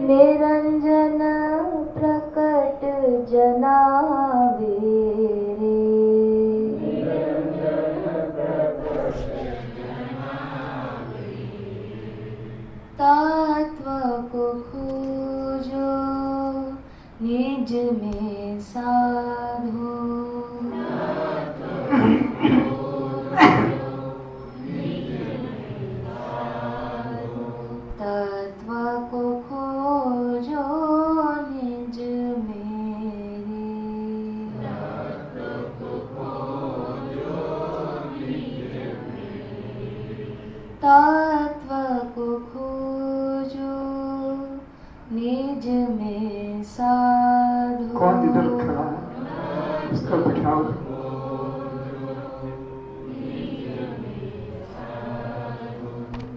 निरंजन प्रकट जनावे रे। तत्व को खोजो निज में साधो। तत्व को खोजो निज मेरे। तत्व को खोजो निज में साधो। कौन इधर खड़ा है उसका बिठाओ।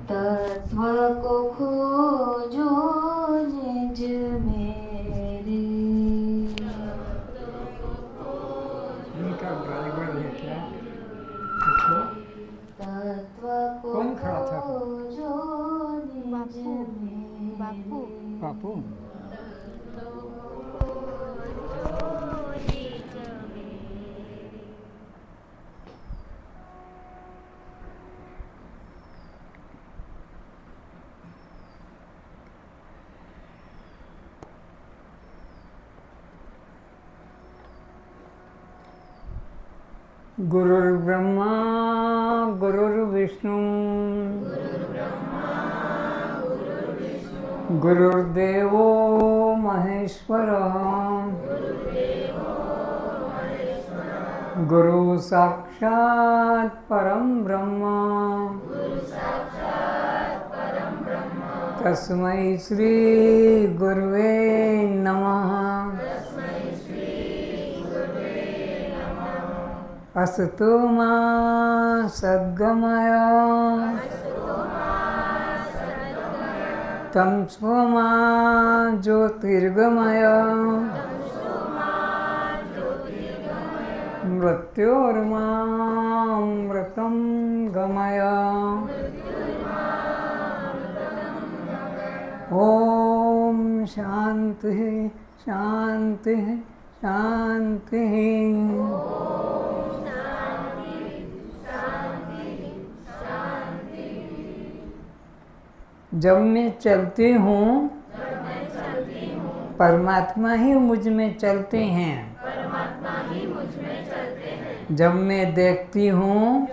तत्व को खोजो निज मेरे। इनका ड्राइवर है क्या? पूछो। तत्व को कौन खड़ा था? खोजो निज मेरे। बापू बापू। गुरुर्ब्रह्मा गुरुर्विष्णु गुरुर्देवो महेश्वरः गुरु साक्षात् परम ब्रह्म तस्मै श्री गुरुवे नमः। असतो मा सद्गमय तमसो मा ज्योतिर्गमय मृत्योर्मामृतं गमय। ओम शांति शांति शांति। जब मैं चलती हूँ परमात्मा ही मुझ में चलते हैं। जब मैं देखती हूँ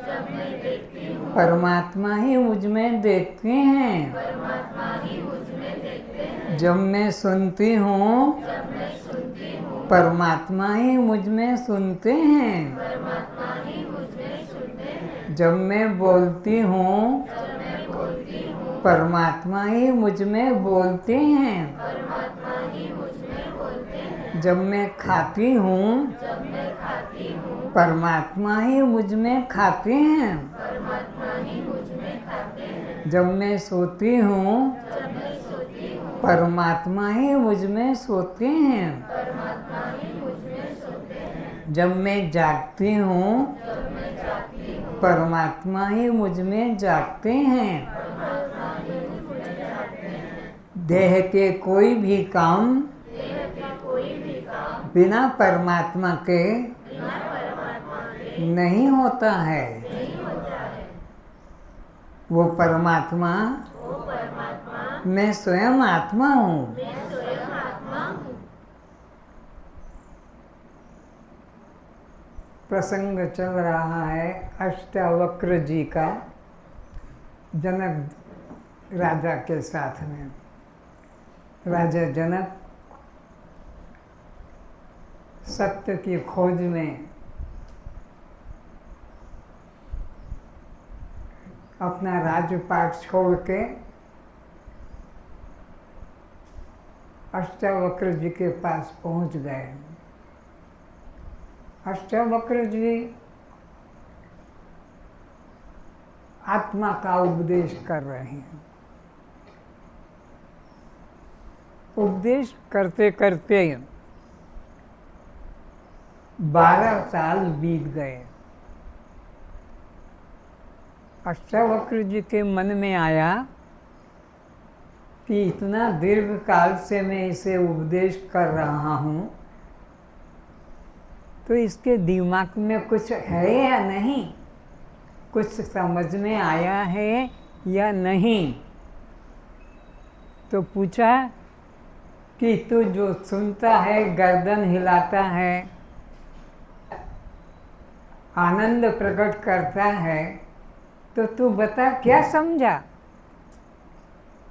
परमात्मा ही मुझ में देखते हैं। जब मैं सुनती हूँ परमात्मा ही मुझ में सुनते हैं। जब मैं बोलती हूँ परमात्मा ही मुझ में बोलते हैं। जब मैं खाती हूँ परमात्मा ही मुझ में खाते हैं। जब मैं सोती हूँ परमात्मा ही मुझ में सोते हैं। जब मैं जागती हूँ परमात्मा ही मुझ में जागते हैं। देह के कोई भी काम बिना परमात्मा के नहीं होता है। वो परमात्मा मैं स्वयं आत्मा हूँ। प्रसंग चल रहा है अष्टावक्र जी का जनक राजा के साथ में। राजा जनक सत्य की खोज में अपना राजपाट छोड़ के अष्टावक्र जी के पास पहुंच गए। अष्टावक्र जी आत्मा का उपदेश कर रहे हैं। उपदेश करते करते 12 साल बीत गए। अष्टावक्र जी के मन में आया कि इतना दीर्घ काल से मैं इसे उपदेश कर रहा हूँ, तो इसके दिमाग में कुछ है या नहीं, कुछ समझ में आया है या नहीं। तो पूछा कि तू जो सुनता है, गर्दन हिलाता है, आनंद प्रकट करता है, तो तू बता क्या समझा।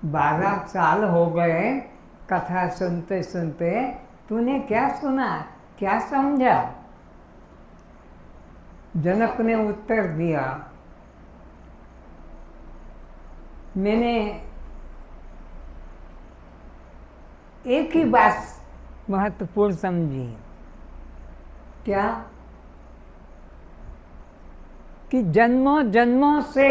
12 साल हो गए कथा सुनते सुनते, तूने क्या सुना, क्या समझा। जनक ने उत्तर दिया, मैंने एक ही बात महत्वपूर्ण समझी। क्या? कि जन्मों जन्मों से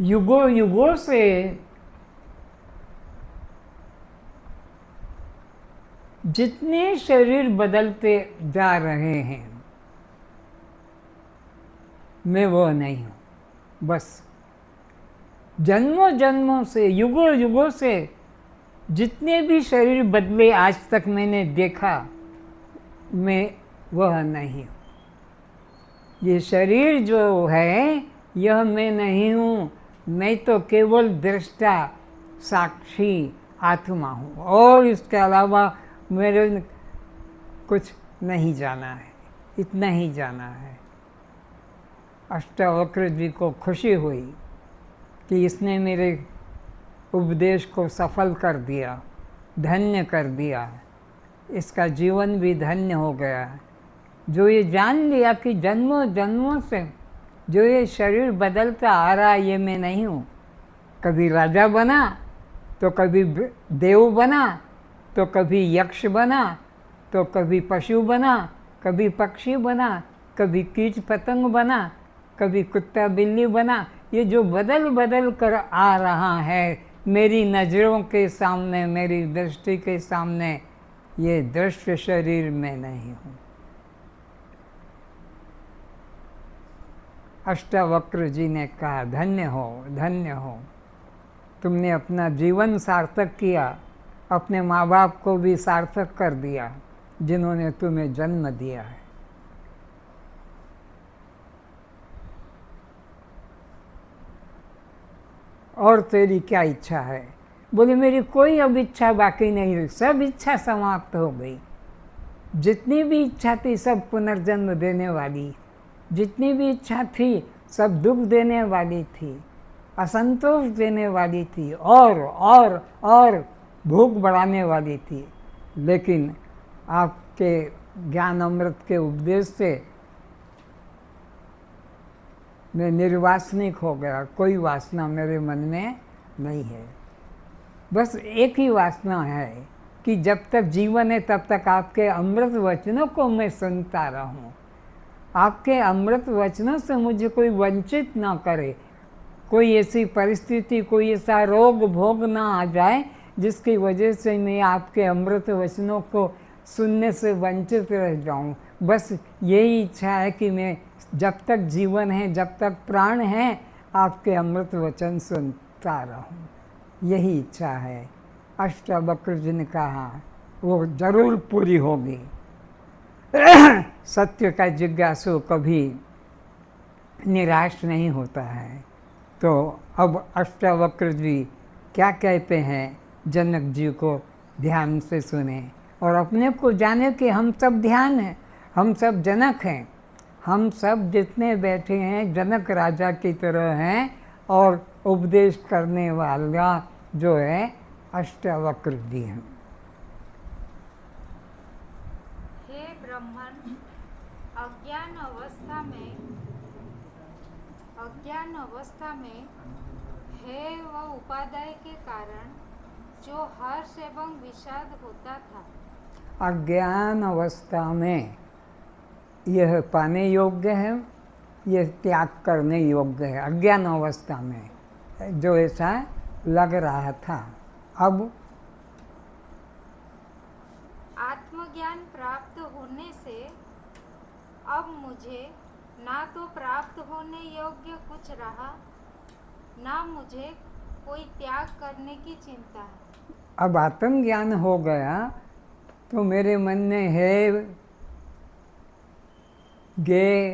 युगों युगों से जितने शरीर बदलते जा रहे हैं, मैं वो नहीं हूँ। बस जन्मों जन्मों से, युगों युगों से जितने भी शरीर बदले आज तक मैंने देखा, मैं वह नहीं हूँ। ये शरीर जो है यह मैं नहीं हूँ, मैं तो केवल दृष्टा साक्षी आत्मा हूँ, और इसके अलावा मेरे कुछ नहीं जाना है, इतना ही जाना है। अष्टावक्र जी को खुशी हुई कि इसने मेरे उपदेश को सफल कर दिया, धन्य कर दिया, इसका जीवन भी धन्य हो गया। जो ये जान लिया कि जन्मों जन्मों से जो ये शरीर बदलता आ रहा है, ये मैं नहीं हूँ। कभी राजा बना, तो कभी देव बना, तो कभी यक्ष बना, तो कभी पशु बना, कभी पक्षी बना, कभी कीट पतंग बना, कभी कुत्ता बिल्ली बना। ये जो बदल बदल कर आ रहा है मेरी नज़रों के सामने, मेरी दृष्टि के सामने, ये दृश्य शरीर में नहीं हूँ। अष्टावक्र जी ने कहा, धन्य हो, धन्य हो, तुमने अपना जीवन सार्थक किया, अपने माँ बाप को भी सार्थक कर दिया जिन्होंने तुम्हें जन्म दिया है। और तेरी क्या इच्छा है? बोले, मेरी कोई अब इच्छा बाकी नहीं रही, सब इच्छा समाप्त हो गई। जितनी भी इच्छा थी सब पुनर्जन्म देने वाली, जितनी भी इच्छा थी सब दुख देने वाली थी, असंतोष देने वाली थी, और भूख बढ़ाने वाली थी। लेकिन आपके ज्ञान अमृत के उपदेश से मैं निर्वासनिक हो गया, कोई वासना मेरे मन में नहीं है। बस एक ही वासना है कि जब तक जीवन है तब तक आपके अमृत वचनों को मैं सुनता रहूं, आपके अमृत वचनों से मुझे कोई वंचित ना करे, कोई ऐसी परिस्थिति, कोई ऐसा रोग भोग ना आ जाए जिसकी वजह से मैं आपके अमृत वचनों को सुनने से वंचित रह जाऊं। बस यही इच्छा है कि मैं जब तक जीवन है, जब तक प्राण है, आपके अमृत वचन सुनता रहूं, यही इच्छा है। अष्टावक्र जी ने कहा वो जरूर पूरी होगी। सत्य का जिज्ञासु कभी निराश नहीं होता है। तो अब अष्टावक्र जी क्या कहते हैं जनक जी को ध्यान से सुने और अपने को जाने कि हम सब ध्यान हैं, हम सब जनक हैं, हम सब जितने बैठे हैं जनक राजा की तरह हैं, और उपदेश करने वाला जो है अष्टावक्र जी हैं। हे ब्रह्मन, अज्ञान अवस्था में है वह उपादाय के कारण जो हर्ष एवं विषाद होता था। अज्ञान अवस्था में यह पाने योग्य है, यह त्याग करने योग्य है। अज्ञान अवस्था में जो ऐसा लग रहा था, अब आत्मज्ञान प्राप्त होने से अब मुझे ना तो प्राप्त होने योग्य कुछ रहा, ना मुझे कोई त्याग करने की चिंता है। अब आत्मज्ञान हो गया तो मेरे मन में है गे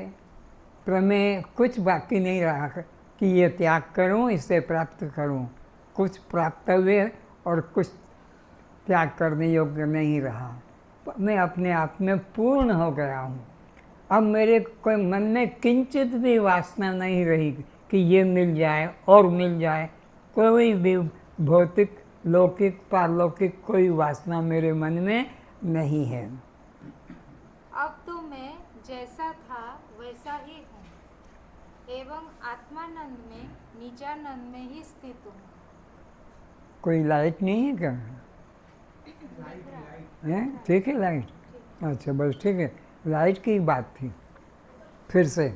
प्रमेय कुछ बाकी नहीं रहा कि ये त्याग करूं, इसे प्राप्त करूं। कुछ प्राप्तव्य और कुछ त्याग करने योग्य नहीं रहा। मैं अपने आप में पूर्ण हो गया हूँ। अब मेरे कोई मन में किंचित भी वासना नहीं रही कि ये मिल जाए और मिल जाए। कोई भी भौतिक, लौकिक, पारलौकिक कोई वासना मेरे मन में नहीं है। अब तो मैं जैसा था वैसा ही हूँ एवं आत्मानंद में, निजानंद में ही स्थित हूँ। कोई लाइट नहीं है क्या? हैं? ठीक है लाइट? अच्छा बस ठीक है, लाइट की बात थी। फिर से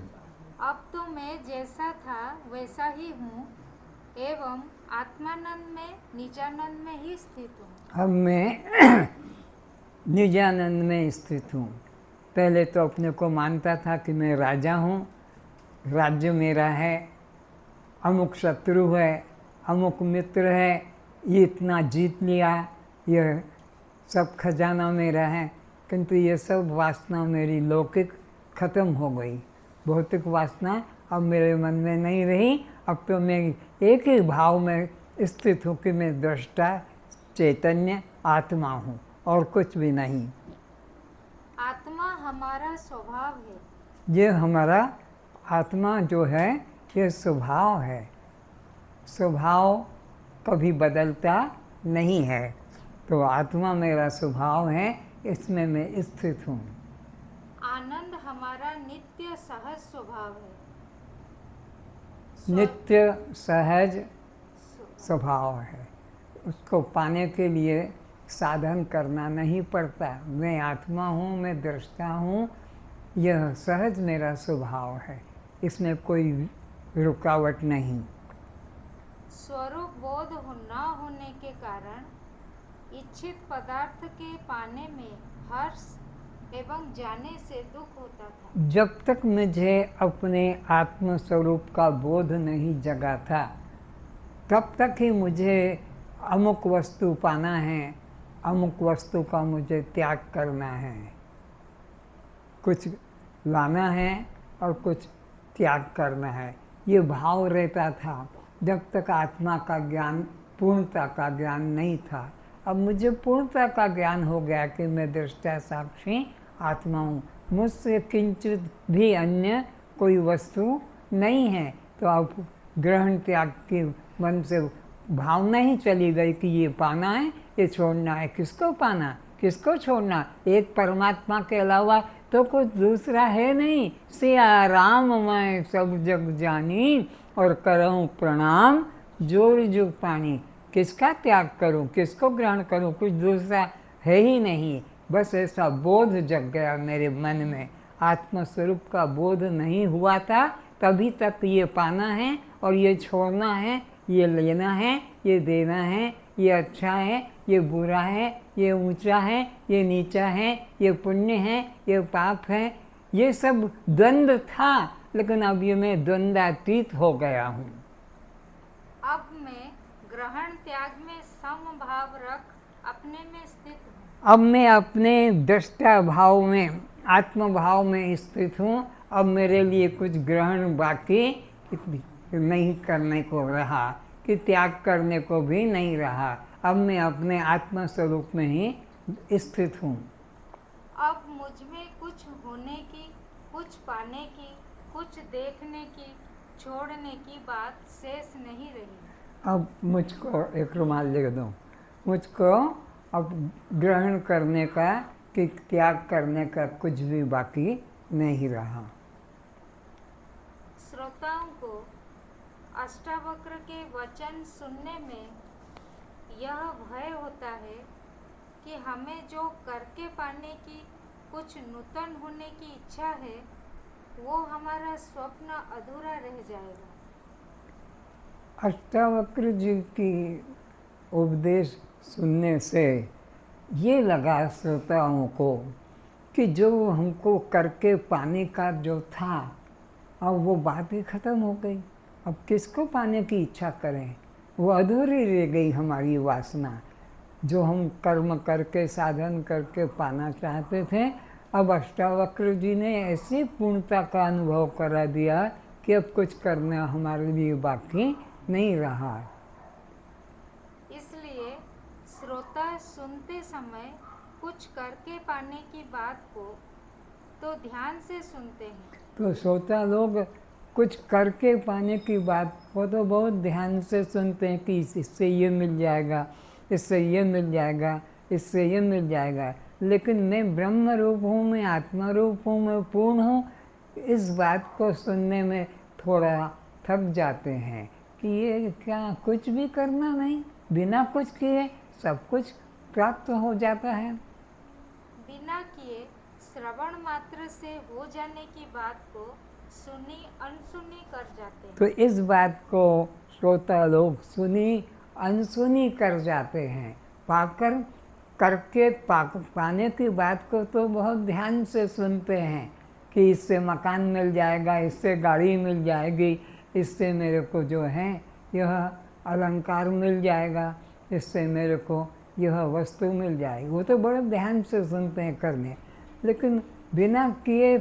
अब तो मैं जैसा था वैसा ही हूँ एवं आत्मानंद में, निजानंद में ही स्थित हूँ। अब मैं निजानंद में स्थित हूँ। पहले तो अपने को मानता था कि मैं राजा हूँ, राज्य मेरा है, अमुक शत्रु है, अमुक मित्र है, ये इतना जीत लिया, ये सब खजाना मेरा है। किंतु ये सब वासना मेरी लौकिक खत्म हो गई। भौतिक वासना अब मेरे मन में नहीं रही। अब तो मैं एक ही भाव में स्थित हूँ कि मैं दृष्टा चैतन्य आत्मा हूँ और कुछ भी नहीं। आत्मा हमारा स्वभाव है। ये हमारा आत्मा जो है ये स्वभाव है। स्वभाव कभी बदलता नहीं है। तो आत्मा मेरा स्वभाव है, इसमें मैं स्थित हूँ। आनंद हमारा नित्य सहज स्वभाव है। नित्य सहज स्वभाव है। उसको पाने के लिए साधन करना नहीं पड़ता। मैं आत्मा हूँ, मैं दृष्टा हूँ, यह सहज मेरा स्वभाव है, इसमें कोई रुकावट नहीं। स्वरूप बोध न होने के कारण इच्छित पदार्थ के पाने में हर्ष एवं जाने से दुख होता था। जब तक मुझे अपने आत्म स्वरूप का बोध नहीं जगा था, तब तक ही मुझे अमुक वस्तु पाना है, अमुक वस्तु का मुझे त्याग करना है। कुछ लाना है और कुछ त्याग करना है, ये भाव रहता था जब तक आत्मा का ज्ञान, पूर्णता का ज्ञान नहीं था। अब मुझे पूर्णता का ज्ञान हो गया कि मैं दृष्टा साक्षी आत्मा हूँ, मुझसे किंचित भी अन्य कोई वस्तु नहीं है। तो अब ग्रहण त्याग के मन से भावना ही चली गई कि ये पाना है, ये छोड़ना है। किसको पाना, किसको छोड़ना? एक परमात्मा के अलावा तो कुछ दूसरा है नहीं। सिया राम मैं सब जग जानी और करऊँ प्रणाम जोड़ जुग पानी। किसका त्याग करूं, किसको ग्रहण करूं? कुछ दूसरा है ही नहीं। बस ऐसा बोध जग गया मेरे मन में। आत्मस्वरूप का बोध नहीं हुआ था, तभी तक ये पाना है और ये छोड़ना है, ये लेना है, ये देना है, ये अच्छा है, ये बुरा है, ये ऊंचा है, ये नीचा है, ये पुण्य है, ये पाप है, ये सब द्वंद्व था। लेकिन अब ये मैं द्वंद्वातीत हो गया हूँ। अब मैं ग्रहण त्याग में समभाव रख अपने में स्थित हूँ। अब मैं अपने दृष्टा भाव में, आत्म भाव में स्थित हूँ। अब मेरे लिए कुछ ग्रहण बाकी नहीं करने को रहा, कि त्याग करने को भी नहीं रहा। अब मैं अपने आत्म स्वरूप में ही स्थित हूँ। अब मुझ में कुछ होने की, कुछ पाने की, कुछ देखने की, छोड़ने की बात शेष नहीं रही। अब मुझको एक रुमाल दे दो। मुझको अब ग्रहण करने का कि त्याग करने का कुछ भी बाकी नहीं रहा। श्रोताओं को अष्टावक्र के वचन सुनने में यह भय होता है कि हमें जो करके पाने की, कुछ नूतन होने की इच्छा है, वो हमारा स्वप्न अधूरा रह जाएगा। अष्टावक्र जी की उपदेश सुनने से ये लगा श्रोताओं को कि जो हमको करके पाने का जो था, अब वो बात ही ख़त्म हो गई। अब किसको पाने की इच्छा करें? वो अधूरी रह गई हमारी वासना। जो हम कर्म करके साधन करके पाना चाहते थे, अब अष्टावक्र जी ने ऐसी पूर्णता का अनुभव करा दिया कि अब कुछ करना हमारे लिए बाकी नहीं रहा। इसलिए श्रोता सुनते समय कुछ करके पाने की बात को तो ध्यान से सुनते हैं। तो श्रोता लोग कुछ करके पाने की बात को तो बहुत ध्यान से सुनते हैं कि इससे ये मिल जाएगा, इससे ये मिल जाएगा, इससे ये मिल जाएगा, लेकिन मैं ब्रह्म रूप हूँ, मैं आत्मा रूप हूँ, मैं पूर्ण हूँ, इस बात को सुनने में थोड़ा थक जाते हैं कि ये क्या कुछ भी करना नहीं, बिना कुछ किए सब कुछ प्राप्त हो जाता है। बिना किए श्रवण मात्र से हो जाने की बात को सुनी अनसुनी कर जाते हैं। तो इस बात को श्रोता लोग सुनी अनसुनी कर जाते हैं। पाकर करके पाने की बात को तो बहुत ध्यान से सुनते हैं कि इससे मकान मिल जाएगा, इससे गाड़ी मिल जाएगी, इससे मेरे को जो है यह अलंकार मिल जाएगा, इससे मेरे को यह वस्तु मिल जाएगी। वो तो बड़े ध्यान से सुनते हैं करने, लेकिन बिना किए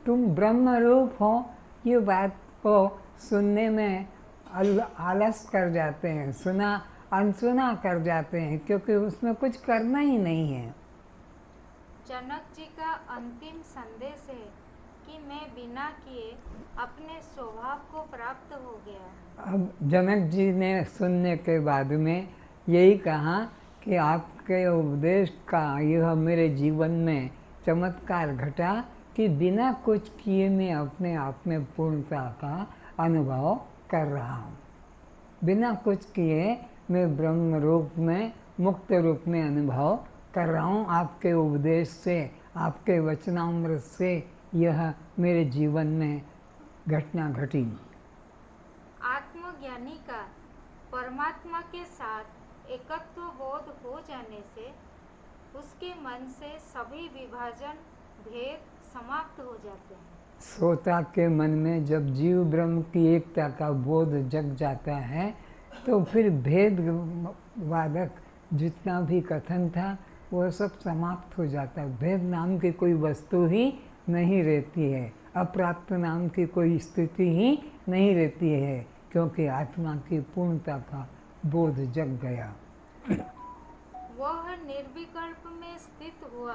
तुम ब्रह्म रूप हो, ये बात को सुनने में आलस कर जाते हैं, सुना अनसुना कर जाते हैं, क्योंकि उसमें कुछ करना ही नहीं है। जनक जी का अंतिम संदेश है कि मैं बिना किए अपने स्वभाव को प्राप्त हो गया। अब जनक जी ने सुनने के बाद में यही कहा कि आपके उपदेश का यह मेरे जीवन में चमत्कार घटा कि बिना कुछ किए मैं अपने आप में पूर्णता का अनुभव कर रहा हूँ। बिना कुछ किए मैं ब्रह्म रूप में, मुक्त रूप में अनुभव कर रहा हूँ। आपके उपदेश से, आपके वचनामृत से यह मेरे जीवन में घटना घटी। आत्मज्ञानी का परमात्मा के साथ एकत्व बोध हो जाने से उसके मन से सभी विभाजन भेद समाप्त हो जाते हैं। श्रोता के मन में जब जीव ब्रह्म की एकता का बोध जग जाता है, तो फिर भेद वादक जितना भी कथन था वह सब समाप्त हो जाता है। भेद नाम की कोई वस्तु ही नहीं रहती है, अप्राप्त नाम की कोई स्थिति ही नहीं रहती है, क्योंकि आत्मा की पूर्णता का बोध जग गया। वह निर्विकल्प में स्थित हुआ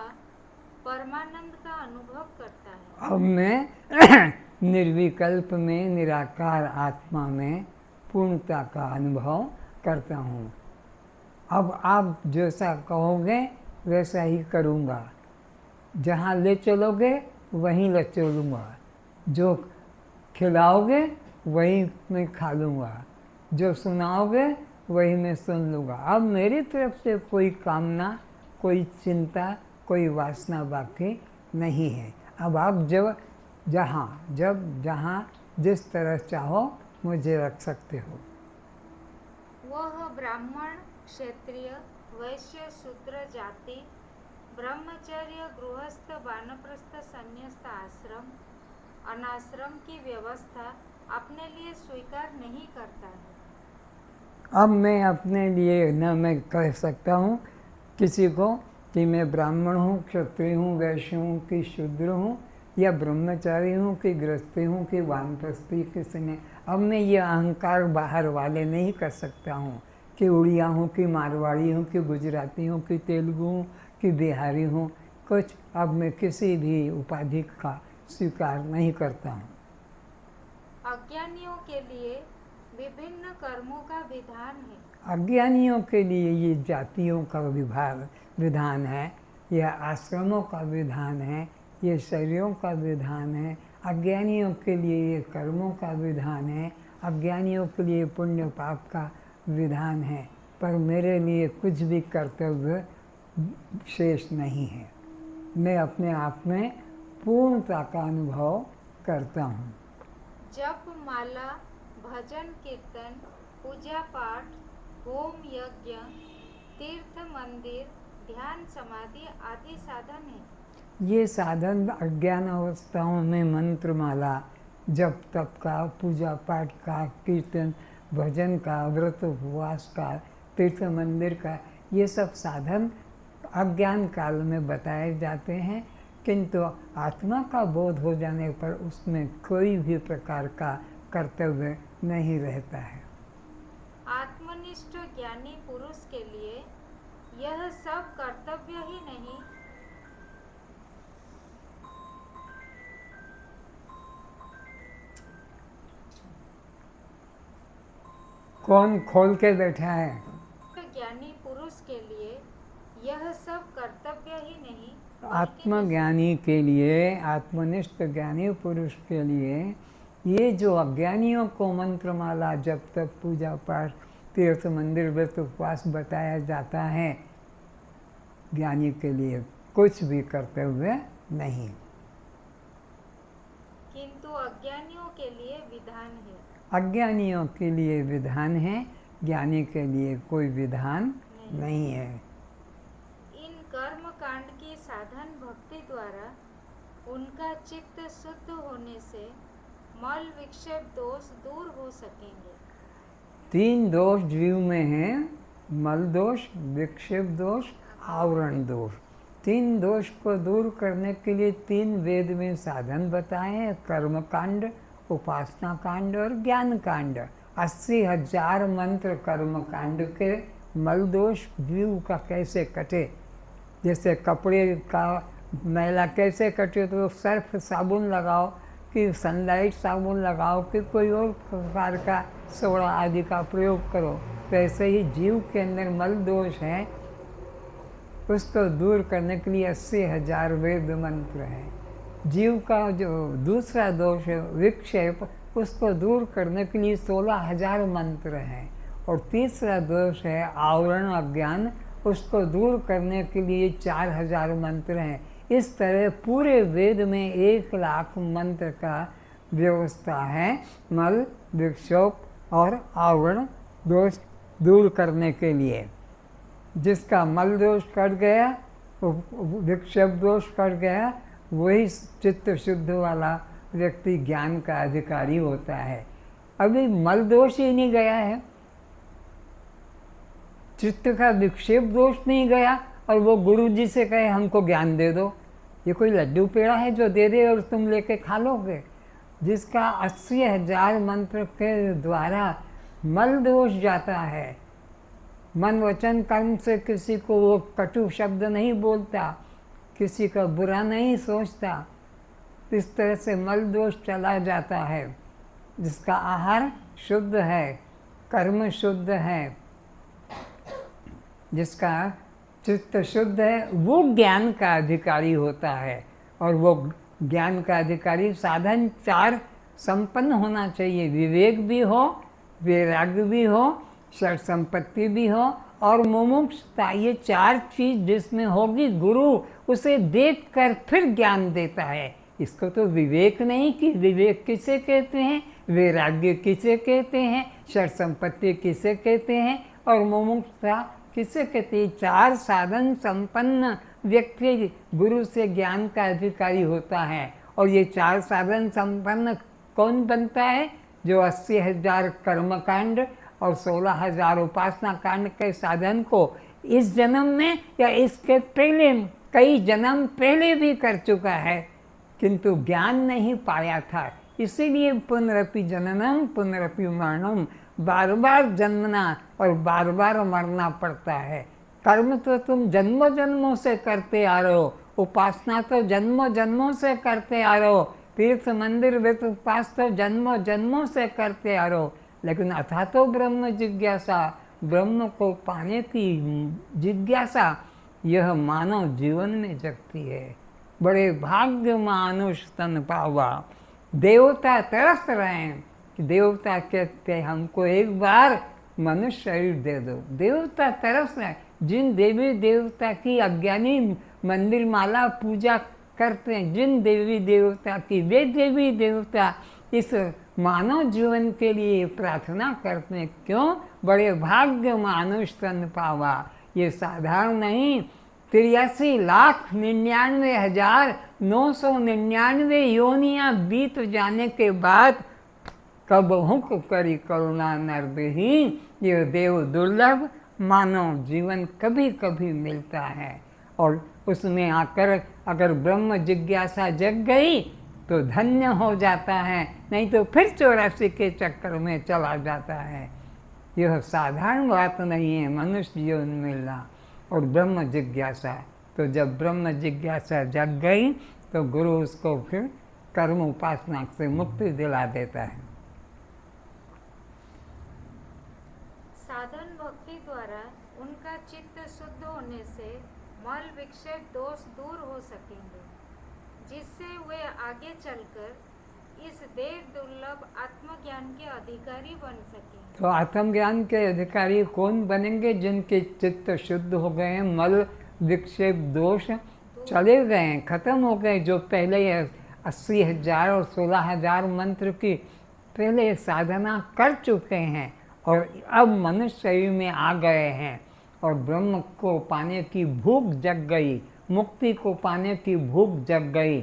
परमानंद का अनुभव करता है। अब मैं निर्विकल्प में, निराकार आत्मा में पूर्णता का अनुभव करता हूँ। अब आप जैसा कहोगे वैसा ही करूँगा, जहाँ ले चलोगे वहीं ले चलूँगा, जो खिलाओगे वही मैं खा लूँगा, जो सुनाओगे वही मैं सुन लूँगा। अब मेरी तरफ से कोई कामना, कोई चिंता, कोई वासना बाकी नहीं है। अब आप जहाँ जिस तरह चाहो मुझे रख सकते हो। वह ब्राह्मण, क्षत्रिय, वैश्य, शूद्र जाति, ब्रह्मचर्य, गृहस्थ, वानप्रस्थ, संन्यास्त, आश्रम, अनाश्रम की व्यवस्था अपने लिए स्वीकार नहीं करता है। अब मैं अपने लिए न मैं कह सकता हूँ किसी को कि मैं ब्राह्मण हूँ, क्षत्रिय हूँ, वैश्य हूँ कि शूद्र हूँ, या ब्रह्मचारी हूँ कि गृहस्थी हूँ कि वानप्रस्थी किसी ने। अब मैं ये अहंकार बाहर वाले नहीं कर सकता हूँ कि उड़िया हूँ कि मारवाड़ी हूँ कि गुजराती हूँ कि तेलुगु हूँ कि बिहारी हूँ। कुछ अब मैं किसी भी उपाधि का स्वीकार नहीं करता हूँ। अज्ञानियों के लिए विभिन्न कर्मों का विधान है। अज्ञानियों के लिए ये जातियों का विधान है, यह आश्रमों का विधान है, ये शरीरों का विधान है। अज्ञानियों के लिए ये कर्मों का विधान है, अज्ञानियों के लिए पुण्य पाप का विधान है। पर मेरे लिए कुछ भी कर्तव्य शेष नहीं है। मैं अपने आप में पूर्णता का अनुभव करता हूँ। जप, माला, भजन, कीर्तन, पूजा पाठ, होम यज्ञ, तीर्थ, मंदिर, ध्यान, समाधि आदि साधन है। ये साधन अज्ञान अवस्थाओं में मंत्र माला, जप तप का, पूजा पाठ का, कीर्तन भजन का, व्रत उपवास का, तीर्थ मंदिर का, ये सब साधन अज्ञान काल में बताए जाते हैं, किंतु आत्मा का बोध हो जाने पर उसमें कोई भी प्रकार का कर्तव्य नहीं रहता है। आत्मनिष्ठ ज्ञानी पुरुष के लिए यह सब कर्तव्य ही नहीं, कौन खोल के बैठा है? ज्ञानी पुरुष के लिए यह सब कर्तव्य ही नहीं, आत्मज्ञानी के लिए, आत्मनिष्ठ ज्ञानी पुरुष के लिए ये जो अज्ञानियों को मंत्रमाला, जब तक पूजा पाठ, तीर्थ मंदिर, व्रत उपवास बताया जाता है, ज्ञानी के लिए कुछ भी कर्तव्य नहीं, किंतु अज्ञानियों के लिए विधान है। अज्ञानियों के लिए विधान है, ज्ञानी के लिए कोई विधान नहीं है। इन कर्म कांड की साधन भक्ति द्वारा उनका चित्त शुद्ध होने से मल विक्षेप दोष दूर हो सकेंगे। 3 दोष जीव में हैं, मल दोष, विक्षेप दोष, आवरण दोष। 3 दोष को दूर करने के लिए 3 वेद में साधन बताए हैं, कर्म कांड, उपासना कांड और ज्ञान कांड। 80,000 मंत्र कर्म कांड के मल दोष जीव का कैसे कटे, जैसे कपड़े का मैला कैसे कटे, तो सर्फ साबुन लगाओ कि सनलाइट साबुन लगाओ कि कोई और प्रकार का सोडा आदि का प्रयोग करो, वैसे ही जीव के अंदर मल दोष है, उसको दूर करने के लिए 80,000 वेद मंत्र हैं। जीव का जो दूसरा दोष है विक्षेप, उसको दूर करने के लिए 16,000 मंत्र हैं। और तीसरा दोष है आवरण अज्ञान, उसको दूर करने के लिए 4,000 मंत्र हैं। इस तरह पूरे वेद में 1,00,000 मंत्र का व्यवस्था है मल, विक्षेप और आवरण दोष दूर करने के लिए। जिसका मल दोष कट गया, विक्षेप दोष कट गया, वही चित्त शुद्ध वाला व्यक्ति ज्ञान का अधिकारी होता है। अभी मल दोष ही नहीं गया है, चित्त का विक्षेप दोष नहीं गया, और वो गुरु जी से कहे हमको ज्ञान दे दो, ये कोई लड्डू पेड़ा है जो दे दे और तुम लेके खा लोगे? जिसका 80,000 मंत्र के द्वारा मल दोष जाता है, मन वचन कर्म से किसी को वो कटु शब्द नहीं बोलता, किसी का बुरा नहीं सोचता, इस तरह से मल दोष चला जाता है। जिसका आहार शुद्ध है, कर्म शुद्ध है, जिसका चित्त शुद्ध है, वो ज्ञान का अधिकारी होता है। और वो ज्ञान का अधिकारी साधन 4 संपन्न होना चाहिए, विवेक भी हो, वैराग्य भी हो, षट संपत्ति भी हो और मुमुक्षुता। ये 4 चीज जिसमें होगी, गुरु उसे देखकर फिर ज्ञान देता है। इसको तो विवेक नहीं कि विवेक किसे कहते हैं, वैराग्य किसे कहते हैं, षट संपत्ति किसे कहते हैं और मुमुक्षुता किसे कहते हैं। 4 साधन संपन्न व्यक्ति गुरु से ज्ञान का अधिकारी होता है। और ये 4 साधन संपन्न कौन बनता है? जो 80,000 कर्मकांड और 16,000 उपासना कांड के साधन को इस जन्म में या इसके पहले कई जन्म पहले भी कर चुका है, किंतु ज्ञान नहीं पाया था। इसीलिए पुनरपि जननम पुनरपि मरणम, बार बार जन्मना और बार बार मरना पड़ता है। कर्म तो तुम जन्मों जन्मों से करते आ रहे हो, उपासना तो जन्मों जन्मों से करते आ रहे हो, तीर्थ मंदिर व्रत उपवास तो जन्मों जन्मों से करते आ रहे हो, लेकिन अथा तो ब्रह्म जिज्ञासा, ब्रह्म को पाने की जिज्ञासा यह मानव जीवन में जगती है। बड़े भाग्य मानुष तन पावा, देवता तरस रहे हैं कि देवता कहते हैं हमको एक बार मनुष्य शरीर दे दो। देवता तरस रहे हैं। जिन देवी देवता की अज्ञानी मंदिर माला पूजा करते हैं, जिन देवी देवता की वे देवी देवता इस मानव जीवन के लिए प्रार्थना करते हैं। क्यों? बड़े भाग्य मानुष तन पावा। ये साधारण नहीं, 83,99,999 योनियां बीत जाने के बाद कब हुक करी करुणा नरदेहीन, ये देव दुर्लभ मानव जीवन कभी कभी मिलता है। और उसमें आकर अगर ब्रह्म जिज्ञासा जग गई तो धन्य हो जाता है, नहीं तो फिर 84 के चक्कर में चला जाता है। यह साधारण बात नहीं है मनुष्य जीवन मिलना। और ब्रह्म जिज्ञासा, तो जब ब्रह्म जिज्ञासा जग गई तो गुरु उसको फिर कर्म उपासना से मुक्ति दिला देता है। साधन भक्ति द्वारा उनका चित्त शुद्ध होने से मल विक्षेप दोष दूर हो सकेंगे, जिससे वे आगे चलकर इस देव दुर्लभ आत्मज्ञान के अधिकारी बन सकेंगे। तो आत्मज्ञान के अधिकारी कौन बनेंगे? जिनके चित्त शुद्ध हो गए हैं, मल विक्षेप दोष चले गए हैं, खत्म हो गए। जो पहले 80,000 और 16,000 मंत्र की पहले साधना कर चुके हैं और अब मनुष्य शरीर में आ गए हैं और ब्रह्म को पाने की भूख जग गई, मुक्ति को पाने की भूख जग गई,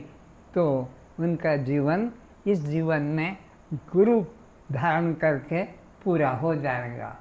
तो उनका जीवन इस जीवन में गुरु धारण करके पूरा हो जाएगा।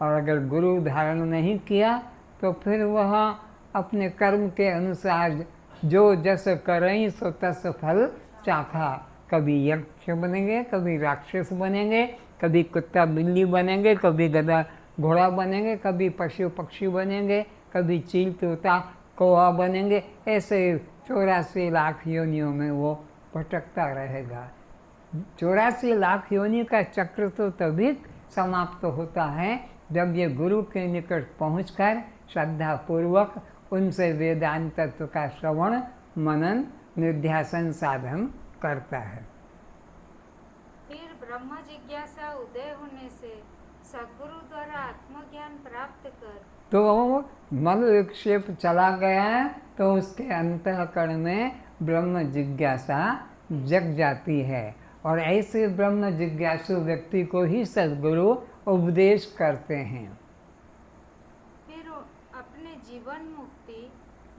और अगर गुरु धारण नहीं किया तो फिर वह अपने कर्म के अनुसार जो जस करें सो तस फल चाखा, कभी यक्ष बनेंगे, कभी राक्षस बनेंगे, कभी कुत्ता बिल्ली बनेंगे, कभी गधा घोड़ा बनेंगे, कभी पशु पक्षी बनेंगे, कभी चील तोता कौवा बनेंगे। ऐसे 84 लाख योनियों में वो भटकता रहेगा। 84 लाख योनि का चक्र तो तभी समाप्त होता है जब ये गुरु के निकट पहुंचकर श्रद्धा पूर्वक उनसे वेदांत तत्व का श्रवण मनन निध्यासन साधन करता है। फिर ब्रह्म जिज्ञासा उदय होने से सद्गुरु द्वारा आत्मज्ञान प्राप्त कर तो मल विक्षेप चला गया तो उसके अंतःकरण में ब्रह्म जिज्ञासा जग जाती है। और ऐसे ब्रह्म जिज्ञासु व्यक्ति को ही सद्गुरु उपदेश करते हैं। फिर अपने जीवन मुक्ति,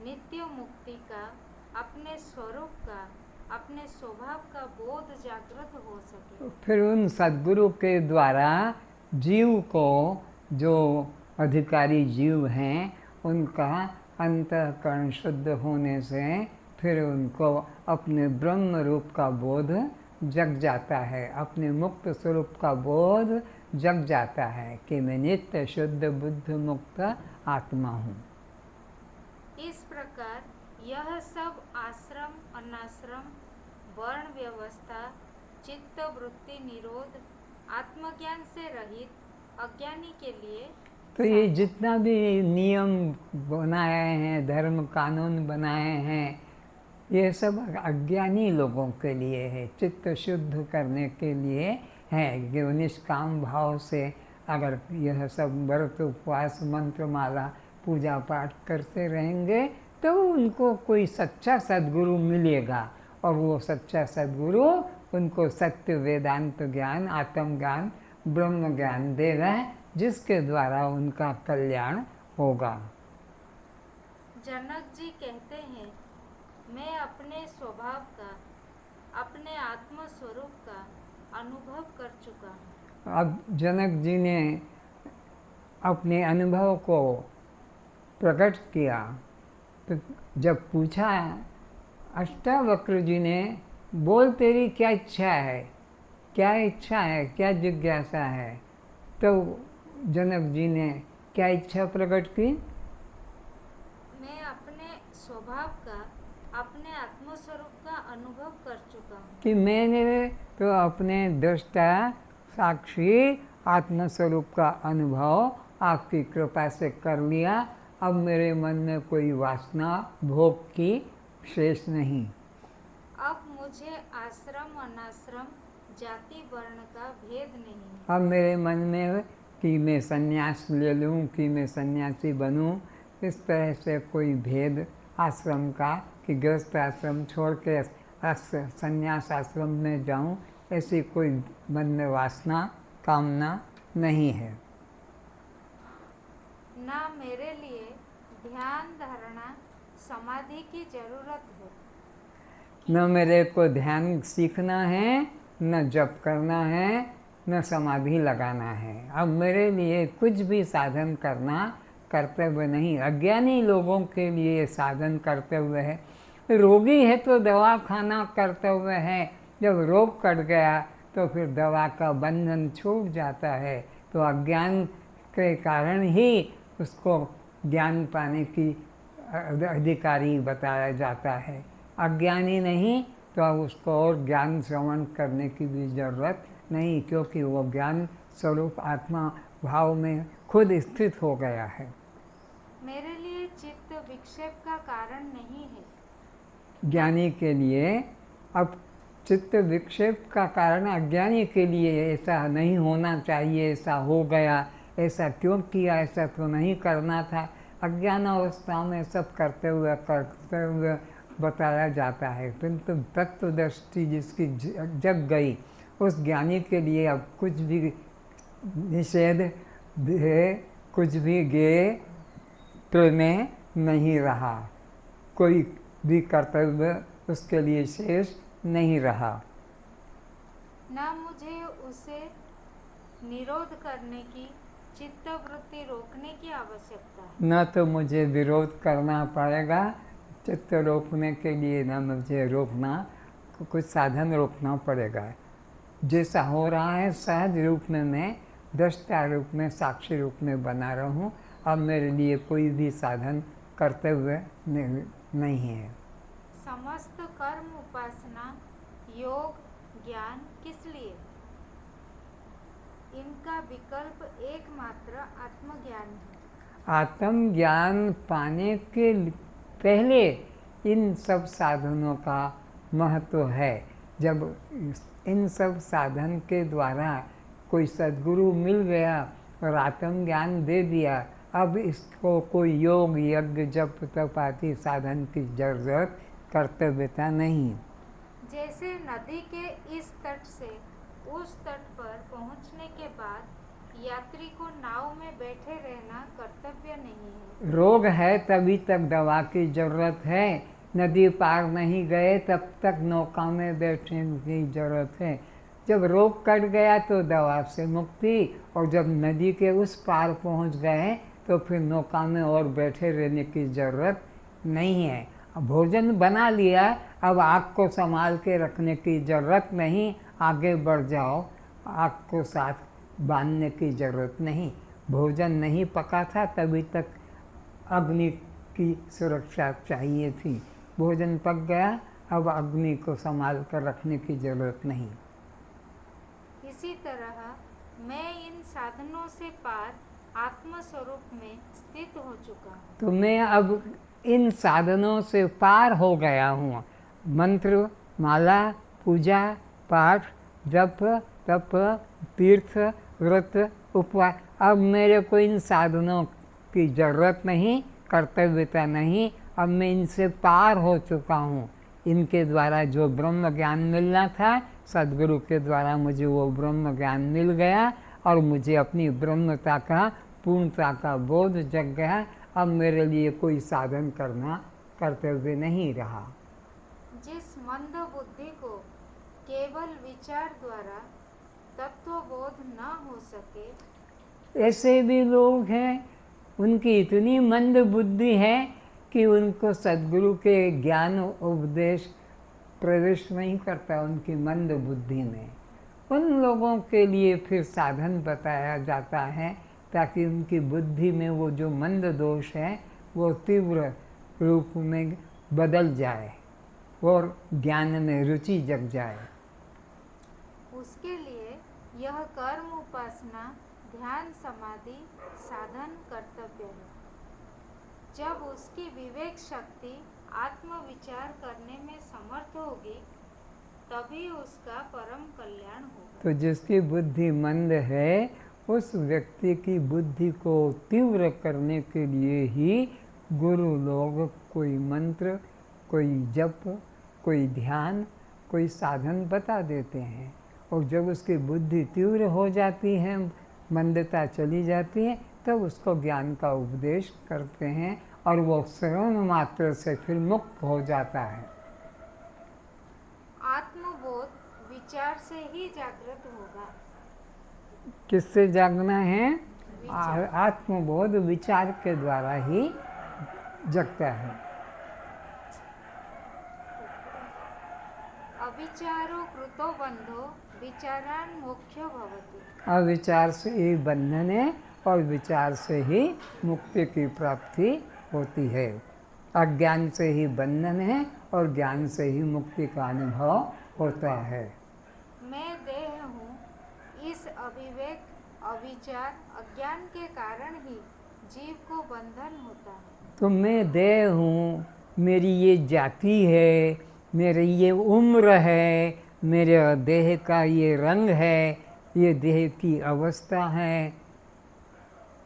नित्य मुक्ति का, अपने स्वरूप का, अपने स्वभाव का बोध जागृत हो सके। फिर उन सद्गुरु के द्वारा जीव को, जो अधिकारी जीव हैं, उनका अंतःकरण शुद्ध होने से फिर उनको अपने ब्रह्म रूप का बोध जग जाता है, अपने मुक्त स्वरूप का बोध जग जाता है कि मैं नित्य शुद्ध बुद्ध मुक्त आत्मा हूँ। इस प्रकार यह सब आश्रम, अनाश्रम, वर्ण व्यवस्था, चित्त वृत्ति निरोध, आत्मज्ञान से रहित अज्ञानी के लिए, तो ये जितना भी नियम बनाए हैं, धर्म कानून बनाए हैं, ये सब अज्ञानी लोगों के लिए है, चित्त शुद्ध करने के लिए है। कि निष्काम भाव से अगर यह सब व्रत उपवास मंत्र माला पूजा पाठ करते रहेंगे तो उनको कोई सच्चा सद्गुरु मिलेगा और वो सच्चा सद्गुरु उनको सत्य वेदांत ज्ञान, आत्म ज्ञान, ब्रह्म ज्ञान देगा, जिसके द्वारा उनका कल्याण होगा। जनक जी कहते हैं, मैं अपने स्वभाव का, अपने आत्म स्वरूप का अनुभव कर चुका हूँ। अब जनक जी ने अपने अनुभव को प्रकट किया तो जब पूछा अष्टावक्र जी ने, बोल तेरी क्या इच्छा है, क्या इच्छा है, क्या जिज्ञासा है, तो जनक जी ने क्या इच्छा प्रकट की? मैं अपने स्वभाव का, अपने आत्मस्वरूप का अनुभव कर चुका हूँ। कि मैंने तो अपने दृष्टा साक्षी आत्मस्वरूप का अनुभव आपकी कृपा से कर लिया। अब मेरे मन में कोई वासना भोग की शेष नहीं। अब मुझे आश्रम अनाश्रम जाति वर्ण का भेद नहीं। अब मेरे मन में कि मैं संन्यास ले लूं, कि मैं सन्यासी बनूं, इस तरह से कोई भेद आश्रम का कि गृहस्थ आश्रम छोड़ के संन्यास आश्रम में जाऊं, ऐसी कोई मन में वासना कामना नहीं है। ना मेरे लिए ध्यान धारणा समाधि की जरूरत है। न मेरे को ध्यान सीखना है, न जप करना है, न समाधि लगाना है। अब मेरे लिए कुछ भी साधन करना कर्तव्य नहीं। अज्ञानी लोगों के लिए साधन कर्तव्य है। रोगी है तो दवा खाना कर्तव्य है। जब रोग कट गया तो फिर दवा का बंधन छूट जाता है। तो अज्ञान के कारण ही उसको ज्ञान पाने की अधिकारी बताया जाता है। अज्ञानी नहीं तो अब उसको और ज्ञान श्रवण करने की भी ज़रूरत नहीं, क्योंकि वो ज्ञान स्वरूप आत्मा भाव में खुद स्थित हो गया है। मेरे लिए चित्त विक्षेप का कारण नहीं है। ज्ञानी के लिए अब चित्त विक्षेप का कारण अज्ञानी के लिए ऐसा नहीं होना चाहिए, ऐसा हो गया, ऐसा क्यों किया, ऐसा तो नहीं करना था। अज्ञान अवस्था में सब करते हुए बताया जाता है, किंतु तत्व दृष्टि जिसकी जग गई उस ज्ञानी के लिए अब कुछ भी निषेध है, कुछ भी गे तो में नहीं रहा, कोई भी कर्तव्य उसके लिए शेष नहीं रहा। ना मुझे उसे निरोध करने की, चित्त वृत्ति रोकने की आवश्यकता है। न तो मुझे विरोध करना पड़ेगा चित्त रोकने के लिए, न मुझे रोकना, कुछ साधन रोकना पड़ेगा। जैसा हो रहा है सहज रूप में मैं दृष्टा रूप में, साक्षी रूप में बना रहूं। अब मेरे लिए कोई भी साधन कर्तव्य नहीं है। समस्त कर्म, उपासना, योग, ज्ञान किस लिए? इनका विकल्प एकमात्र आत्मज्ञान है। आत्मज्ञान पाने के पहले इन सब साधनों का महत्व है। जब इन सब साधन के द्वारा कोई सद्गुरु मिल गया और आत्मज्ञान दे दिया, अब इसको कोई योग, यज्ञ, जप, तप आदि साधन की जरूरत, कर्तव्यता नहीं। जैसे नदी के इस तट से उस तट पर पहुंचने के बाद यात्री को नाव में बैठे रहना कर्तव्य नहीं है। रोग है तभी तक दवा की जरूरत है। नदी पार नहीं गए तब तक नौका में बैठने की जरूरत है। जब रोग कट गया तो दवा से मुक्ति, और जब नदी के उस पार पहुंच गए तो फिर नौका में और बैठे रहने की ज़रूरत नहीं है। अब भोजन बना लिया, अब आग को संभाल के रखने की ज़रूरत नहीं, आगे बढ़ जाओ, आग को साथ बांधने की ज़रूरत नहीं। भोजन नहीं पका था तभी तक अग्नि की सुरक्षा चाहिए थी। भोजन पक गया, अब अग्नि को संभाल कर रखने की ज़रूरत नहीं। इसी तरह मैं इन साधनों से पार आत्म स्वरूप में स्थित हो चुका हूँ। तो मैं अब इन साधनों से पार हो गया हूँ। मंत्र, माला, पूजा, पाठ, जप, तप, तीर्थ, व्रत, उपवास, अब मेरे को इन साधनों की जरूरत नहीं, कर्तव्यता नहीं। अब मैं इनसे पार हो चुका हूँ। इनके द्वारा जो ब्रह्म ज्ञान मिलना था, सद्गुरु के द्वारा मुझे वो ब्रह्म ज्ञान मिल गया और मुझे अपनी ब्रह्मता का, पूर्णता का बोध जग गया। अब मेरे लिए कोई साधन करना कर्तव्य नहीं रहा। जिस मंद बुद्धि को केवल विचार द्वारा तत्वबोध न हो सके, ऐसे भी लोग हैं, उनकी इतनी मंद बुद्धि है कि उनको सद्गुरु के ज्ञान उपदेश प्रवेश नहीं करता उनकी मंद बुद्धि में। उन लोगों के लिए फिर साधन बताया जाता है ताकि उनकी बुद्धि में वो जो मंद दोष है वो तीव्र रूप में बदल जाए और ज्ञान में रुचि जग जाए। उसके लिए यह कर्म, उपासना, ध्यान, समाधि साधन कर्तव्य है। जब उसकी विवेक शक्ति आत्मविचार करने में समर्थ होगी, तभी उसका परम कल्याण होगा। तो जिसकी बुद्धि मंद है, उस व्यक्ति की बुद्धि को तीव्र करने के लिए ही गुरु लोग कोई मंत्र, कोई जप, कोई ध्यान, कोई साधन बता देते हैं। और जब उसकी बुद्धि तीव्र हो जाती है, मंदता चली जाती है, तब उसको ज्ञान का उपदेश करते हैं और वो श्रवण मात्र से फिर मुक्त हो जाता है। आत्मबोध विचार से ही जागृत होगा। किससे जागना है? विचार। आत्मबोध विचार के द्वारा ही जगता है। अविचारो कृतो बंधो विचारान मोक्ष भवति। अविचार से ही बंधन है और विचार से ही मुक्ति की प्राप्ति होती है। अज्ञान से ही बंधन है और ज्ञान से ही मुक्ति का अनुभव होता है। मैं देह हूँ, इस अविवेक अविचार अज्ञान के कारण ही जीव को बंधन होता है। तो मैं देह हूँ, मेरी ये जाति है, मेरी ये उम्र है, मेरे देह का ये रंग है, ये देह की अवस्था है,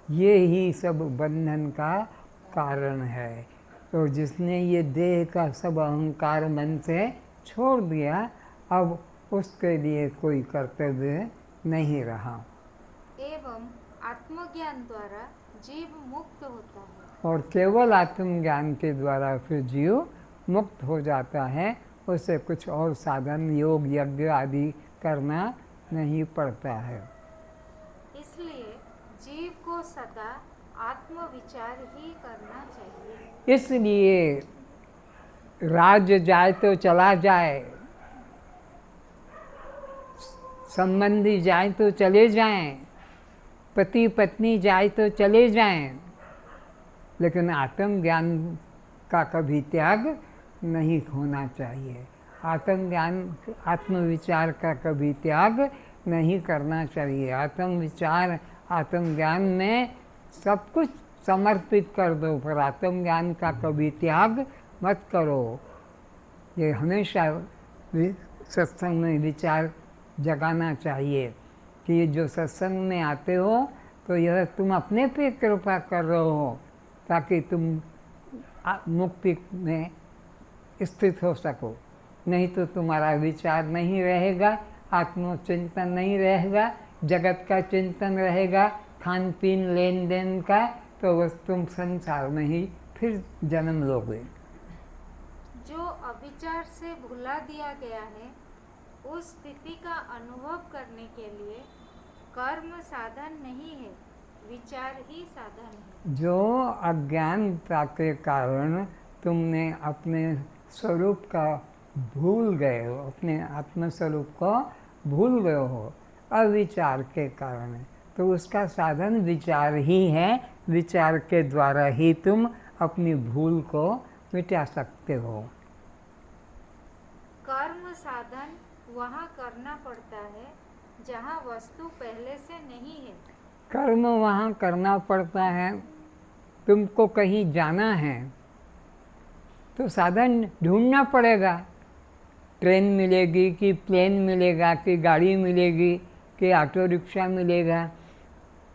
ये ही सब बंधन का कारण है। तो जिसने ये देह का सब अहंकार मन से छोड़ दिया, अब उसके लिए कोई कर्तव्य नहीं रहा एवं आत्मज्ञान द्वारा जीव मुक्त होता है। और केवल आत्मज्ञान के द्वारा फिर जीव मुक्त हो जाता है। उसे कुछ और साधन योग यज्ञ आदि करना नहीं पड़ता है। इसलिए जीव को सदा आत्मविचार ही करना चाहिए। इसलिए राज जाए तो चला जाए, संबंधी जाए तो चले जाएं, पति पत्नी जाए तो चले जाएं, लेकिन आत्मज्ञान का कभी त्याग नहीं होना चाहिए। आत्मज्ञान आत्मविचार का कभी त्याग नहीं करना चाहिए। आत्मविचार आत्मज्ञान में सब कुछ समर्पित कर दो, पर आत्मज्ञान का कभी त्याग मत करो। ये हमेशा सत्संग में विचार जगाना चाहिए कि ये जो सत्संग में आते हो तो यह तुम अपने पे कृपा कर रहे हो ताकि तुम मुक्ति में स्थित हो सको। नहीं तो तुम्हारा विचार नहीं रहेगा, आत्मचिंतन नहीं रहेगा, जगत का चिंतन रहेगा, खान पीन लेन देन का, तो बस तुम संसार में ही फिर जन्म लोगे। जो अविचार से भुला दिया गया है, उस स्थिति का अनुभव करने के लिए कर्म साधन नहीं है, विचार ही साधन है। जो अज्ञानता के कारण तुमने अपने स्वरूप का भूल गए हो, अपने आत्मस्वरूप को भूल गए हो अविचार के कारण, तो उसका साधन विचार ही है। विचार के द्वारा ही तुम अपनी भूल को मिटा सकते हो। कर्म साधन वहाँ करना पड़ता है जहाँ वस्तु पहले से नहीं है। कर्म वहाँ करना पड़ता है। तुमको कहीं जाना है तो साधन ढूंढना पड़ेगा। ट्रेन मिलेगी कि प्लेन मिलेगा कि गाड़ी मिलेगी कि ऑटो रिक्शा मिलेगा।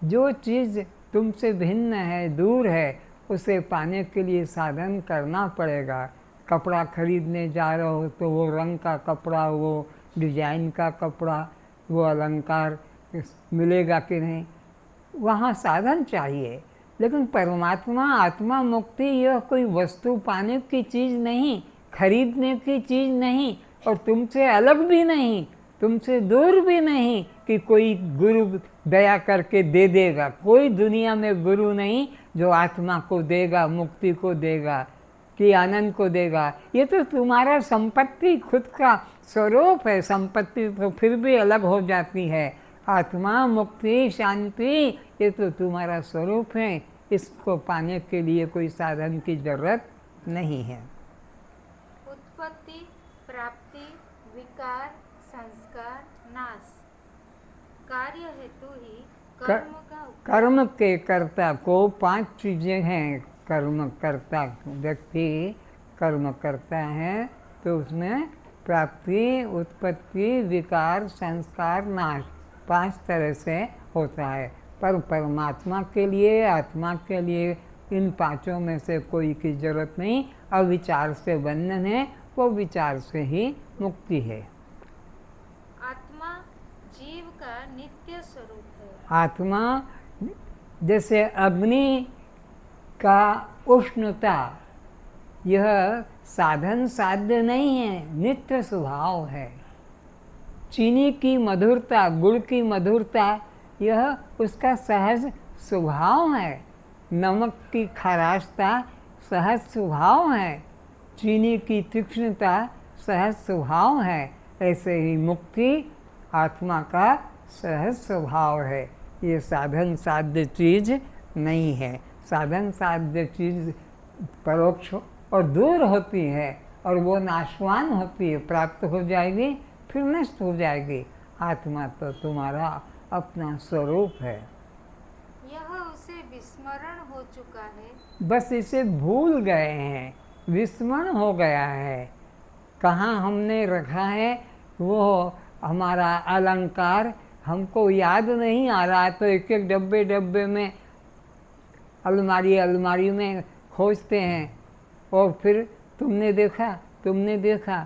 जो चीज़ तुमसे भिन्न है, दूर है, उसे पाने के लिए साधन करना पड़ेगा। कपड़ा खरीदने जा रहे हो तो वो रंग का कपड़ा, वो डिजाइन का कपड़ा, वो अलंकार मिलेगा कि नहीं, वहाँ साधन चाहिए। लेकिन परमात्मा आत्मा मुक्ति यह कोई वस्तु पाने की चीज़ नहीं, खरीदने की चीज़ नहीं, और तुमसे अलग भी नहीं, तुमसे दूर भी नहीं कि कोई गुरु दया करके दे देगा। कोई दुनिया में गुरु नहीं जो आत्मा को देगा, मुक्ति को देगा कि आनंद को देगा। ये तो तुम्हारा संपत्ति खुद का स्वरूप है। संपत्ति तो फिर भी अलग हो जाती है। आत्मा मुक्ति शांति ये तो तुम्हारा स्वरूप है। इसको पाने के लिए कोई साधन की जरूरत नहीं है। उत्पत्ति, प्राप्ति, विकार, संस्कार, नाश, कार्य हेतु ही कर्म का कर्म के कर्ता को 5 चीज़ें हैं। कर्म करता व्यक्ति कर्म करता है तो उसमें प्राप्ति, उत्पत्ति, विकार, संस्कार, नाश 5 तरह से होता है। पर परमात्मा के लिए, आत्मा के लिए इन 5 में से कोई की जरूरत नहीं। अविचार से बंधन है, वो विचार से ही मुक्ति है। आत्मा जीव का नित्य स्वरूप है। आत्मा जैसे अग्नि का उष्णता, यह साधन साध्य नहीं है, नित्य स्वभाव है। चीनी की मधुरता, गुड़ की मधुरता, यह उसका सहज स्वभाव है। नमक की खराशता सहज स्वभाव है। चीनी की तीक्ष्णता सहज स्वभाव है। ऐसे ही मुक्ति आत्मा का सहज स्वभाव है। ये साधन साध्य चीज़ नहीं है। साधन साध्य चीज़ परोक्ष और दूर होती है और वो नाशवान होती है, प्राप्त हो जाएगी फिर नष्ट हो जाएगी। आत्मा तो तुम्हारा अपना स्वरूप है। यह उसे विस्मरण हो चुका है। बस इसे भूल गए हैं, विस्मरण हो गया है। कहाँ हमने रखा है वो हमारा अलंकार हमको याद नहीं आ रहा, तो एक एक डब्बे डब्बे में, अलमारी में खोजते हैं और फिर तुमने देखा,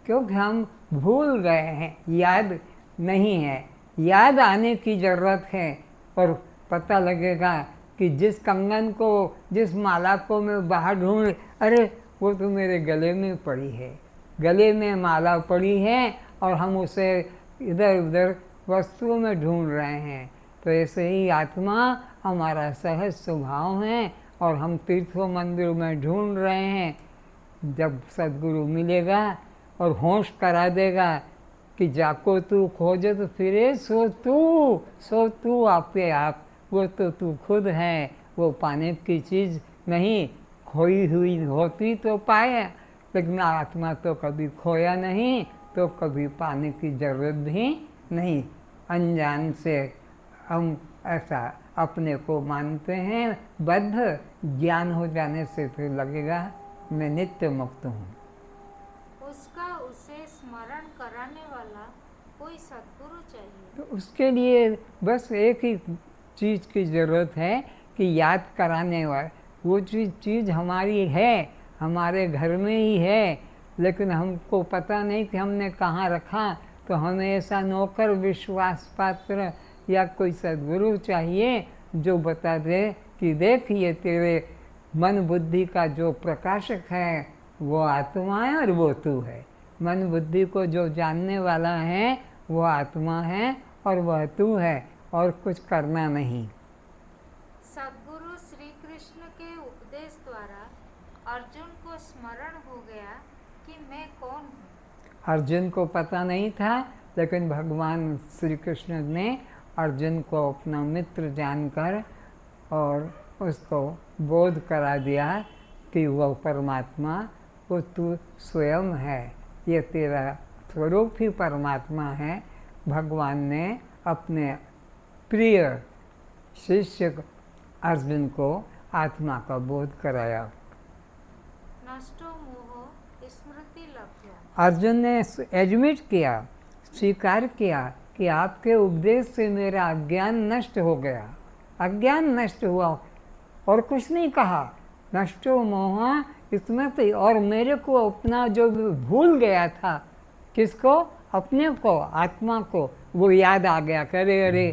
क्योंकि हम भूल गए हैं, याद नहीं है। याद आने की ज़रूरत है और पता लगेगा कि जिस कंगन को, जिस माला को मैं बाहर ढूंढ, अरे वो तो मेरे गले में पड़ी है, गले में माला पड़ी है और हम उसे इधर उधर वस्तुओं में ढूंढ रहे हैं। तो ऐसे ही आत्मा हमारा सहज स्वभाव है और हम तीर्थों मंदिरों में ढूंढ रहे हैं। जब सद्गुरु मिलेगा और होश करा देगा कि जाको तू खोजत फिरे सो तू आपे आप, वो तो तू खुद है, वो पाने की चीज़ नहीं। खोई हुई होती तो पाए, लेकिन आत्मा तो कभी खोया नहीं, तो कभी पाने की ज़रूरत भी नहीं। अनजान से हम ऐसा अपने को मानते हैं बद्ध, ज्ञान हो जाने से फिर लगेगा मैं नित्य मुक्त हूँ। उसका उसे स्मरण कराने वाला कोई सद्गुरु चाहिए। तो उसके लिए बस एक ही चीज़ की ज़रूरत है कि याद कराने वाला। वो चीज़ हमारी है, हमारे घर में ही है, लेकिन हमको पता नहीं कि हमने कहाँ रखा। तो हमें ऐसा नौकर, विश्वास पात्र या कोई सद्गुरु चाहिए जो बता दे कि देख ये तेरे मन बुद्धि का जो प्रकाशक है वो आत्मा है और वो तू है। मन बुद्धि को जो जानने वाला है वो आत्मा है और वह तू है, और कुछ करना नहीं। सद्गुरु श्री कृष्ण के उपदेश द्वारा अर्जुन को स्मरण हो गया कि मैं कौन हूँ। अर्जुन को पता नहीं था, लेकिन भगवान श्री कृष्ण ने अर्जुन को अपना मित्र जानकर और उसको बोध करा दिया कि वह परमात्मा, वो तू स्वयं है, ये तेरा स्वरूप ही परमात्मा है। भगवान ने अपने प्रिय शिष्य अर्जुन को आत्मा का बोध कराया। नष्टो मोह स्मृति लभ्या। अर्जुन ने एडमिट किया, स्वीकार किया कि आपके उपदेश से मेरा अज्ञान नष्ट हो गया। अज्ञान नष्ट हुआ और कुछ नहीं कहा। नष्टो मोह स्मृति, और मेरे को अपना जो भूल गया था, किसको? अपने को, आत्मा को, वो याद आ गया। करे अरे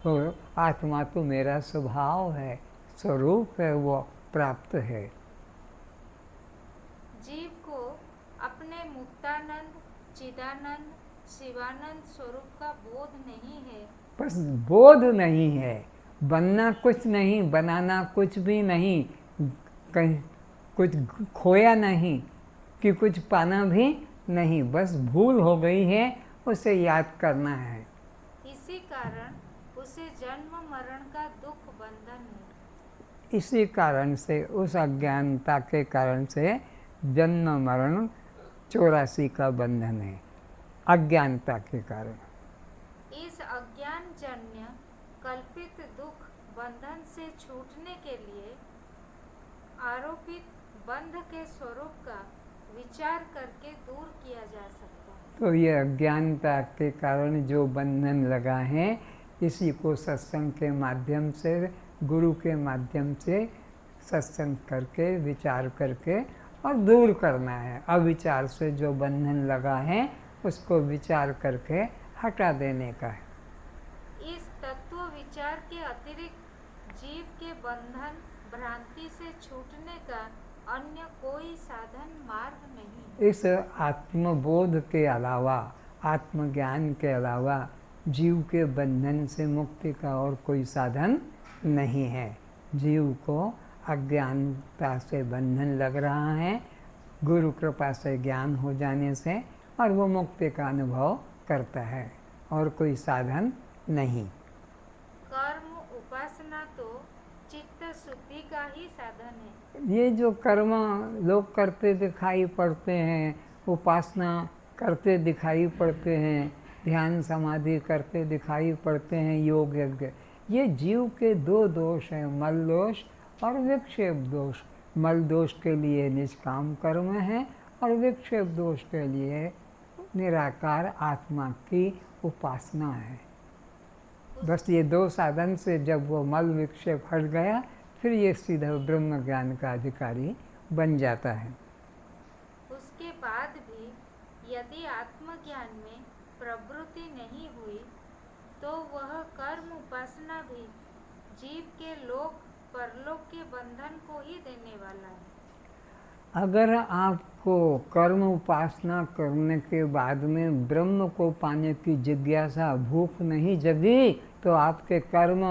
तो आत्मा तो मेरा स्वभाव है, स्वरूप है, वो प्राप्त है। जीव को अपने मुक्तानंद, चिदानंद, शिवानंद स्वरूप का बोध नहीं है। बस बोध नहीं है, बनना कुछ नहीं, बनाना कुछ भी नहीं, कहीं कुछ खोया नहीं कि कुछ पाना भी नहीं, बस भूल हो गई है, उसे याद करना है। इसी कारण उसे जन्म मरण का दुख बंधन है। इसी कारण से, उस अज्ञानता के कारण से जन्म मरण 84 का बंधन है, अज्ञानता के कारण। इस अज्ञान जन्य कल्पित दुख बंधन से छूटने के लिए आरोपित बंध के स्वरूप का विचार करके दूर किया जा सकता है। तो ये अज्ञानता के कारण जो बंधन लगा है, इसी को सत्संग के माध्यम से, गुरु के माध्यम से सत्संग करके, विचार करके और दूर करना है। अविचार से जो बंधन लगा है उसको विचार करके हटा देने का है। इस तत्व विचार के अतिरिक्त जीव के बंधन भ्रांति से छूटने का अन्य कोई साधन मार्ग नहीं। इस आत्मबोध के अलावा, आत्मज्ञान के अलावा जीव के बंधन से मुक्ति का और कोई साधन नहीं है। जीव को अज्ञानता से बंधन लग रहा है, गुरु कृपा से ज्ञान हो जाने से, और वो मुक्ति का अनुभव करता है, और कोई साधन नहीं। कर्म उपासना तो चित्त शुद्धि का ही साधन है। ये जो कर्म लोग करते दिखाई पड़ते हैं, उपासना करते दिखाई पड़ते हैं, ध्यान समाधि करते दिखाई पड़ते हैं, योग यज्ञ, ये जीव के दो दोष हैं, मल दोष और विक्षेप दोष। मल दोष के लिए निष्काम कर्म है और विक्षेप दोष के लिए निराकार आत्मा की उपासना है। बस ये दो साधन से जब वो मल विक्षेप हट गया, फिर ये सीधा ब्रह्म ज्ञान का अधिकारी बन जाता है। उसके बाद भी यदि आत्मज्ञान में प्रवृत्ति नहीं हुई तो वह कर्म उपासना भी जीव के लोक परलोक के बंधन को ही देने वाला है। अगर आपको कर्म उपासना करने के बाद में ब्रह्म को पाने की जिज्ञासा, भूख नहीं जगी, तो आपके कर्म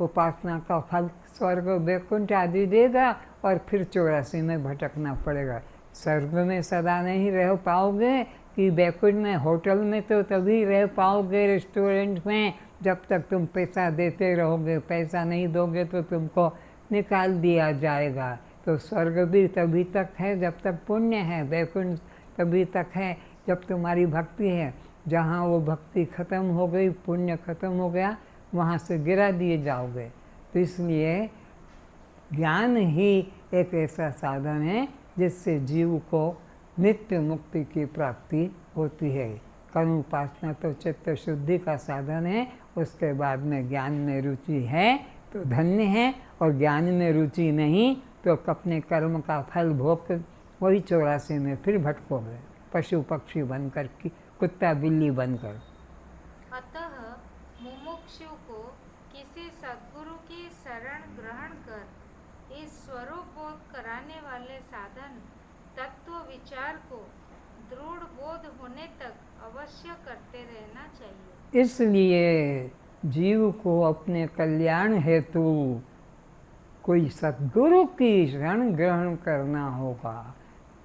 उपासना का फल स्वर्ग वैकुंठ आदि देगा और फिर 84 में भटकना पड़ेगा। स्वर्ग में सदा नहीं रह पाओगे कि वैकुंठ में, होटल में तो तभी रह पाओगे, रेस्टोरेंट में, जब तक तुम पैसा देते रहोगे। पैसा नहीं दोगे तो तुमको निकाल दिया जाएगा। तो स्वर्ग भी तभी तक है जब तक पुण्य है, वैकुंठ तभी तक है जब तुम्हारी भक्ति है। जहाँ वो भक्ति खत्म हो गई, पुण्य खत्म हो गया, वहाँ से गिरा दिए जाओगे। तो इसलिए ज्ञान ही एक ऐसा साधन है जिससे जीव को नित्य मुक्ति की प्राप्ति होती है। कर्म उपासना तो चित्त शुद्धि का साधन है, उसके बाद में ज्ञान में रुचि है तो धन्य है, और ज्ञान में रुचि नहीं तो अपने कर्म का फल भोग वही 84 में फिर भटकोगे, पशु पक्षी बनकर, कुत्ता बिल्ली बनकर। अतः मुमुक्षु को किसी सद्गुरु की शरण ग्रहण कर इस स्वरूप बोध कराने वाले साधन तत्व विचार को दृढ़ बोध होने तक अवश्य करते रहना चाहिए। इसलिए जीव को अपने कल्याण हेतु कोई सद्गुरु की शरण ग्रहण करना होगा,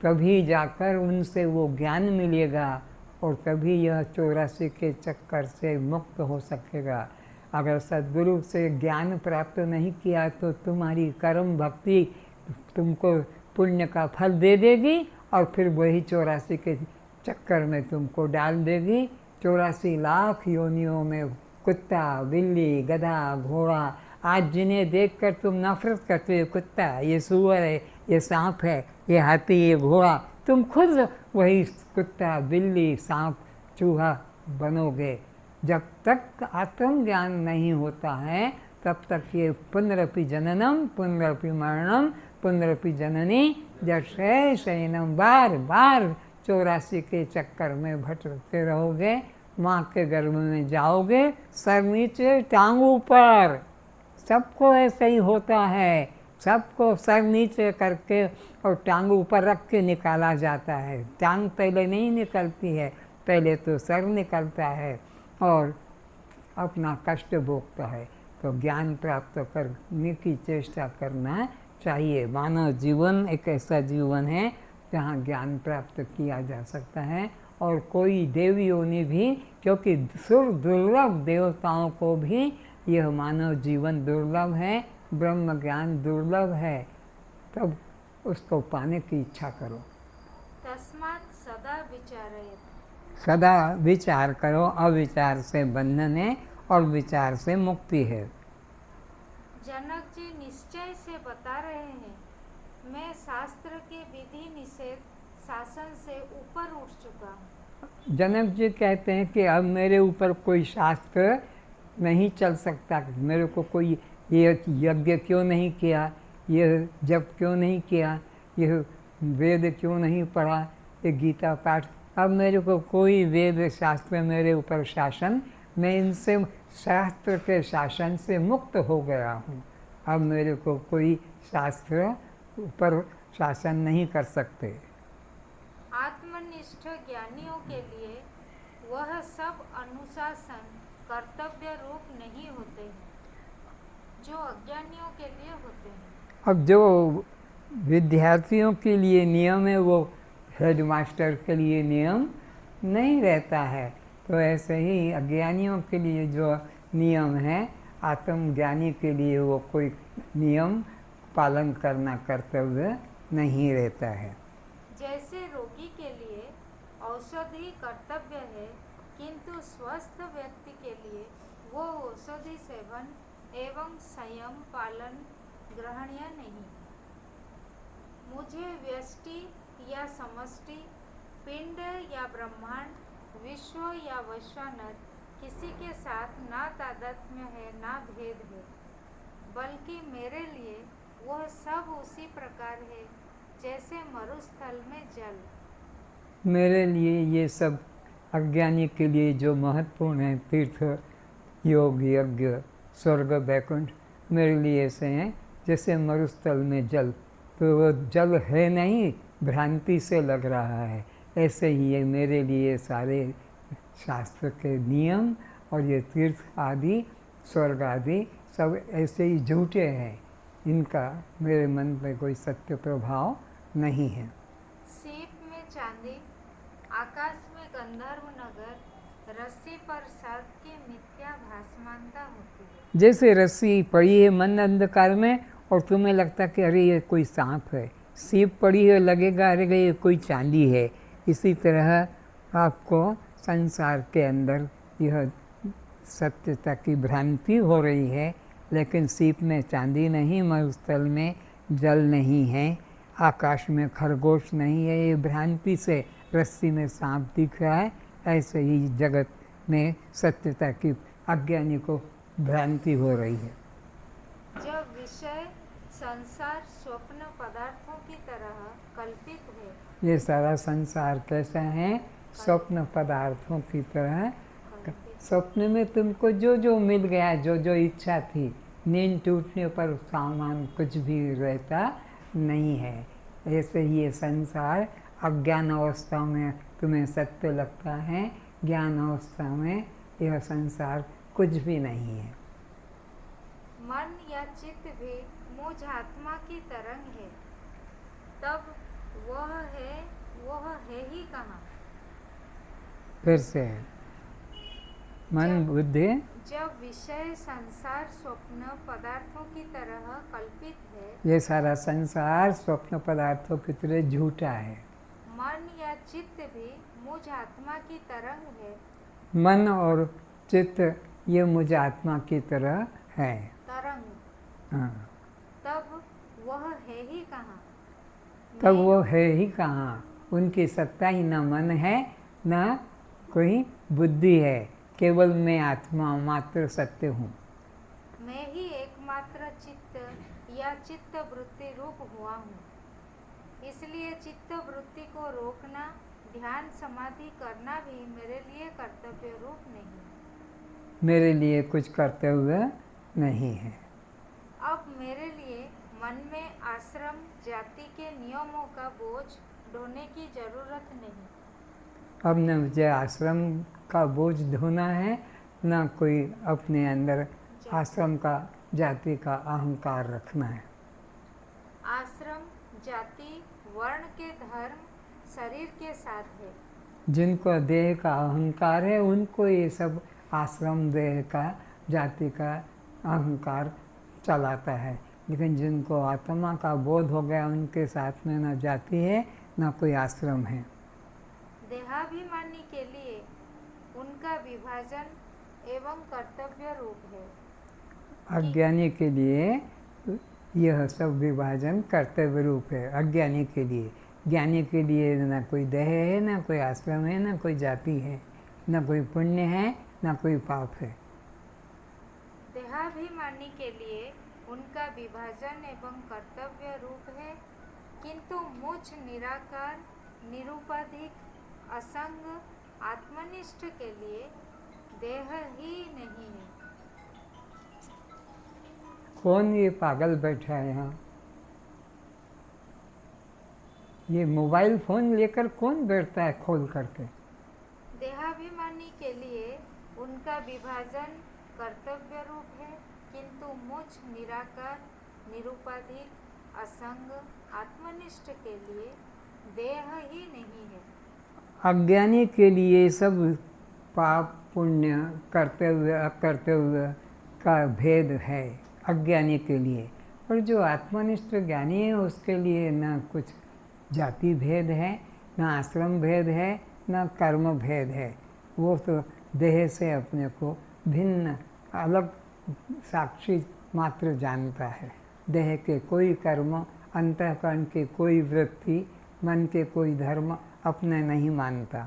तभी जाकर उनसे वो ज्ञान मिलेगा और तभी यह 84 के चक्कर से मुक्त हो सकेगा। अगर सद्गुरु से ज्ञान प्राप्त नहीं किया तो तुम्हारी कर्म भक्ति तुमको पुण्य का फल दे देगी और फिर वही 84 के चक्कर में तुमको डाल देगी। 84 लाख योनियों में कुत्ता बिल्ली गधा घोड़ा, आज जिन्हें देखकर तुम नफरत करते हो, कुत्ता, ये सूअर है, ये सांप है, ये हाथी, ये घोड़ा, तुम खुद वही कुत्ता बिल्ली सांप चूहा बनोगे। जब तक आत्मज्ञान नहीं होता है तब तक ये पुनरपि जननम पुनरपि मरणम पुनरपि जननी जठरे शयनम, बार बार 84 के चक्कर में भटकते रहोगे। माँ के गर्भ में जाओगे, सर नीचे टांग ऊपर, सबको ऐसा ही होता है। सबको सर नीचे करके और टांग ऊपर रख के निकाला जाता है। टांग पहले नहीं निकलती है, पहले तो सर निकलता है और अपना कष्ट भोगता है। तो ज्ञान प्राप्त करने की चेष्टा करना चाहिए। मानव जीवन एक ऐसा जीवन है जहाँ ज्ञान प्राप्त किया जा सकता है, और कोई देवियों ने भी, क्योंकि सुर दुर्लभ देवताओं को भी यह मानव जीवन दुर्लभ है, ब्रह्म ज्ञान दुर्लभ है, तब उसको पाने की इच्छा करो। तस्मात् सदा विचारयेत्, सदा विचार करो। अविचार से बंधन है और विचार से मुक्ति है। जनक जी निश्चय से बता रहे हैं, मैं शास्त्र के विधि निषेध शासन से ऊपर उठ चुका हूँ। जनक जी कहते हैं कि अब मेरे ऊपर कोई शास्त्र नहीं चल सकता। मेरे को कोई ये यज्ञ क्यों नहीं किया, ये जप क्यों नहीं किया, यह वेद क्यों नहीं पढ़ा, ये गीता पाठ, अब मेरे को कोई वेद शास्त्र मेरे ऊपर शासन, मैं इनसे शास्त्र के शासन से मुक्त हो गया हूँ। अब मेरे को कोई शास्त्र ऊपर शासन नहीं कर सकते। आत्मनिष्ठ ज्ञानियों के लिए वह सब अनुशासन कर्तव्य रूप नहीं होते हैं जो अज्ञानियों के लिए होते हैं। अब जो विद्यार्थियों के लिए नियम है वो हेडमास्टर के लिए नियम नहीं रहता है, तो ऐसे ही अज्ञानियों के लिए जो नियम है आत्मज्ञानी के लिए वो कोई नियम पालन करना कर्तव्य नहीं रहता है। जैसे रोगी के लिए औषधि कर्तव्य है, किंतु स्वस्थ व्यक्ति के लिए वो औषधि सेवन एवं संयम पालन ग्रहणीय नहीं। मुझे व्यष्टि या समष्टि, पिंड या ब्रह्मांड, विश्व या वैश्वानर किसी के साथ ना तादात्म्य है ना भेद है, बल्कि मेरे लिए वह सब उसी प्रकार है जैसे मरुस्थल में जल। मेरे लिए ये सब अज्ञानी के लिए जो महत्वपूर्ण है, तीर्थ, योग, यज्ञ, स्वर्ग, वैकुंठ, मेरे लिए ऐसे हैं जैसे मरुस्थल में जल। तो वो जल है नहीं, भ्रांति से लग रहा है। ऐसे ही ये मेरे लिए सारे शास्त्र के नियम और ये तीर्थ आदि, स्वर्ग आदि सब ऐसे ही झूठे हैं। इनका मेरे मन में कोई सत्य प्रभाव नहीं है। सीप में चांदी, आकाश में गंधर्व नगर, रस्सी पर सर्प की मिथ्या भासमानता होती है। जैसे रस्सी पड़ी है मन अंधकार में और तुम्हें लगता कि अरे ये कोई सांप है, सीप पड़ी है लगेगा अरे ये कोई चांदी है। इसी तरह आपको संसार के अंदर यह सत्यता की भ्रांति हो रही है, लेकिन सीप में चांदी नहीं, मरुस्थल में जल नहीं है, आकाश में खरगोश नहीं है। ये भ्रांति से रस्सी में सांप दिख रहा है। ऐसे ही जगत में सत्यता की अज्ञानी को भ्रांति हो रही है। जब विषय संसार स्वप्न पदार्थों की तरह कल्पित है, ये सारा संसार कैसा है? स्वप्न पदार्थों की तरह। स्वप्न में तुमको जो जो मिल गया, जो जो इच्छा थी, नींद टूटने पर सामान कुछ भी रहता नहीं है। ऐसे ही ये संसार अज्ञान अवस्था में तुम्हें सत्य लगता है, ज्ञान अवस्था में यह संसार कुछ भी नहीं है। मन या चित्त भी मुझ आत्मा की तरंग है, तब वह है ही कहाँ? फिर से मन बुद्धि। जब विषय संसार स्वप्न पदार्थों की तरह कल्पित है, ये सारा संसार स्वप्न पदार्थों की तरह झूठा है। मन या चित्त भी मुझ आत्मा की तरंग है। मन और चित्त ये मुझ आत्मा की तरह है, तरंग। हाँ। तब वह है ही कहाँ? तब वो है ही कहाँ? उनकी सत्ता ही न मन है न कोई बुद्धि है, केवल मैं आत्मा मात्र सत्य हूँ। मैं ही एकमात्र चित्त या चित्त वृत्ति रूप हुआ हूँ। इसलिए चित्त वृत्ति को रोकना, ध्यान समाधि करना भी मेरे लिए कर्तव्य रूप नहीं। मेरे लिए कुछ कर्तव्य नहीं है। अब मेरे लिए मन में आश्रम जाति के नियमों का बोझ ढोने की जरूरत नहीं। अब न मुझे आश्रम का बोझ ढोना है, न कोई अपने अंदर आश्रम का जाति का अहंकार रखना है। आश्रम जाति वर्ण के धर्म शरीर के साथ है। जिनको देह का अहंकार है उनको ये सब आश्रम देह का जाति का अहंकार चलाता है, लेकिन जिनको आत्मा का बोध हो गया उनके साथ में न जाति है न कोई आश्रम है। देहाभिमानी के लिए उनका विभाजन एवं कर्तव्य रूप है। अज्ञानी के लिए यह सब विभाजन कर्तव्य रूप है। अज्ञानी के लिए, ज्ञानी के लिए न कोई देह है, न कोई आश्रम है, न कोई जाति है, न कोई पुण्य है, न कोई पाप है। देहाभिमानी के लिए उनका विभाजन एवं कर्तव्य रूप है, किंतु मुझ निराकार निरुपाधिक असंग आत्मनिष्ठ के लिए देह ही नहीं है। कौन ये पागल बैठा है यहाँ? ये मोबाइल फ़ोन लेकर कौन बैठता है खोल करके? देहाभिमानी के लिए उनका विभाजन कर्तव्य रूप है, किंतु मुझ निराकार, निरुपाधिक, असंग, आत्मनिष्ठ के लिए देह ही नहीं है। अज्ञानी के लिए सब पाप पुण्य कर्तव्य अकर्तव्य का भेद है अज्ञानी के लिए, और जो आत्मनिष्ठ ज्ञानी है उसके लिए न कुछ जाति भेद है, न आश्रम भेद है, न कर्म भेद है। वो तो देह से अपने को भिन्न अलग साक्षी मात्र जानता है। देह के कोई कर्म, अंतःकरण के कोई वृत्ति, मन के कोई धर्म अपने नहीं मानता।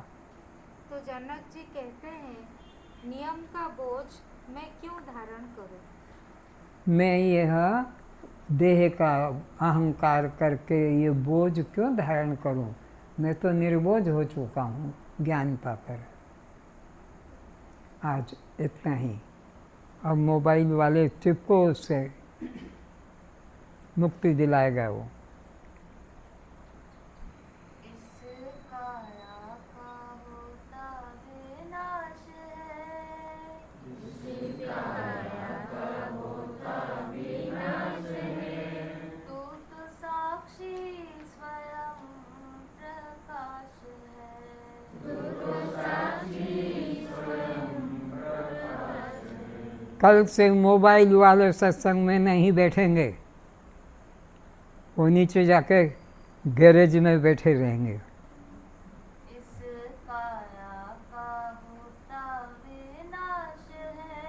तो जनक जी कहते हैं, नियम का बोझ मैं क्यों धारण करूं? मैं यह देह का अहंकार करके ये बोझ क्यों धारण करूं? मैं तो निर्बोझ हो चुका हूँ ज्ञान पाकर। आज इतना ही। अब मोबाइल वाले चिपको, उससे मुक्ति दिलाएगा वो। कल से मोबाइल वाले सत्संग में नहीं बैठेंगे, वो नीचे जाके गैरेज में बैठे रहेंगे। इस काया का होता विनाश है,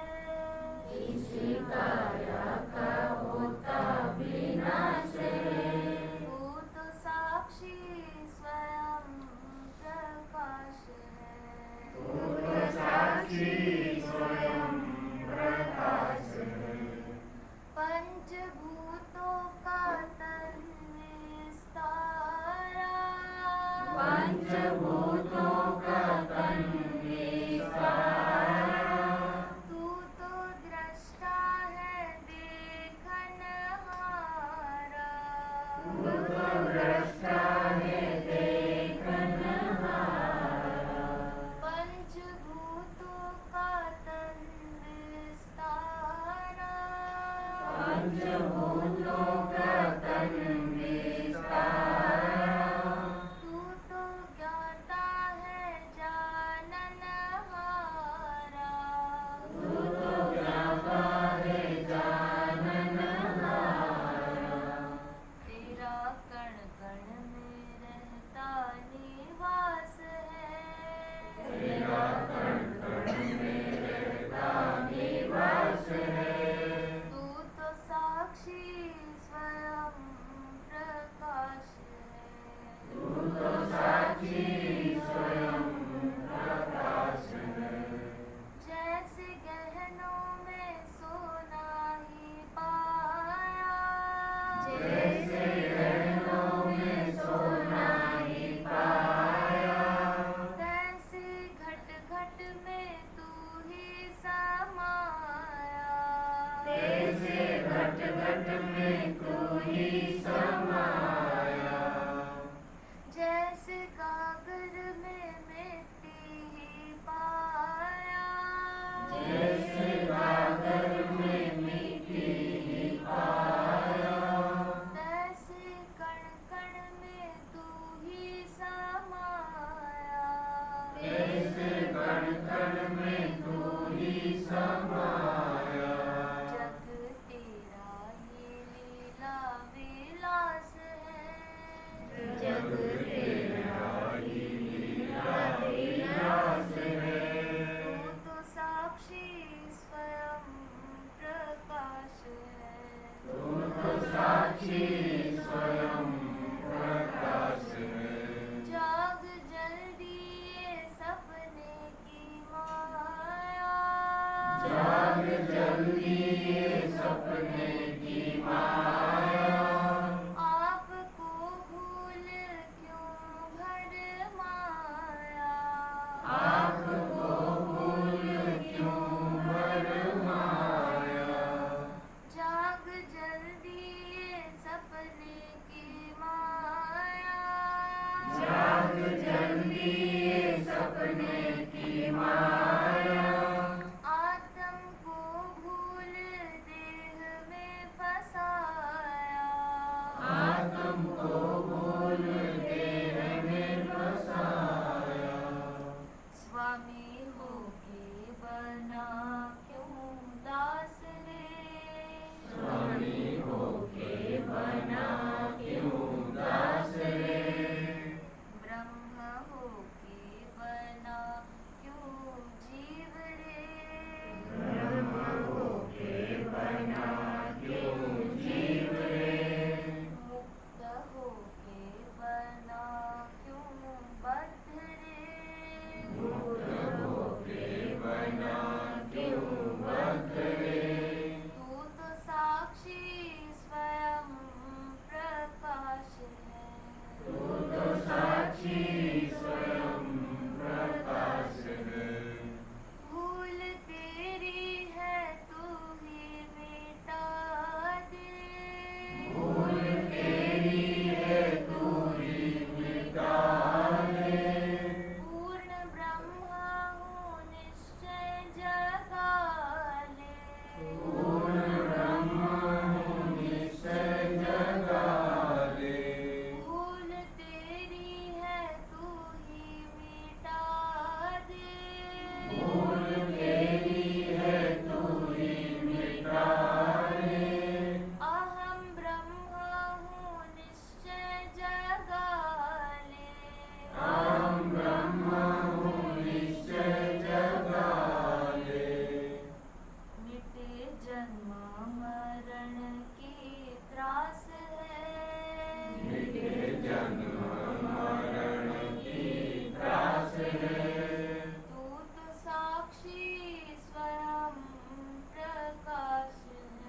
इस काया का होता विनाश है, तू तो साक्षी स्वयं प्रकाश है, तू तो साक्षी स्वयं प्रकाश है। पंचभूतों का तन विस्तारा, पंचभूतों का तन विस्तारा, तू तो दृष्टा है देखनहारा, तू तो दृष्टा है देखनहारा। पंचभूतों का तन विस्तारा, पंचभूतों का तन विस्तारा, तू तो ज्ञाता है जाननहारा, तू तो ज्ञाता है जाननहारा। तेरा कण कण में रहता निवास है, तेरा कण कण में रहता निवास है, तू तो साक्षी स्वयं प्रकाश है, तू तो साक्षी स्वयं प्रकाश है। जैसे गहनों में सोना ही पाया, जैसे गहनों में सोना ही पाया, तैसे घट घट में तू ही समाया, तैसे घट घट में तू ही समाया। जैसे गागर में मिट्टी ही पाया, जैसे गागर में मिट्टी ही पाया, तैसे कण कण में तू ही समाया, तैसे कण कण में तू ही समाया। जग तेरा ही लीला विलास है, जग तेरा ही लीला विलास है, तू तो साक्षी स्वयं प्रकाश है, तू तो साक्षी स्वयं प्रकाश है। जाग जल्दी ये सपने की माया, जाग जल्दी ये सपने की माया, आपको भूल क्यों भरमाया, आपको भूल क्यों भरमाया। जाग जन्म मरण की त्रास है। मिटे जन्म मरण की त्रास है। तू तो साक्षी स्वयं प्रकाश है।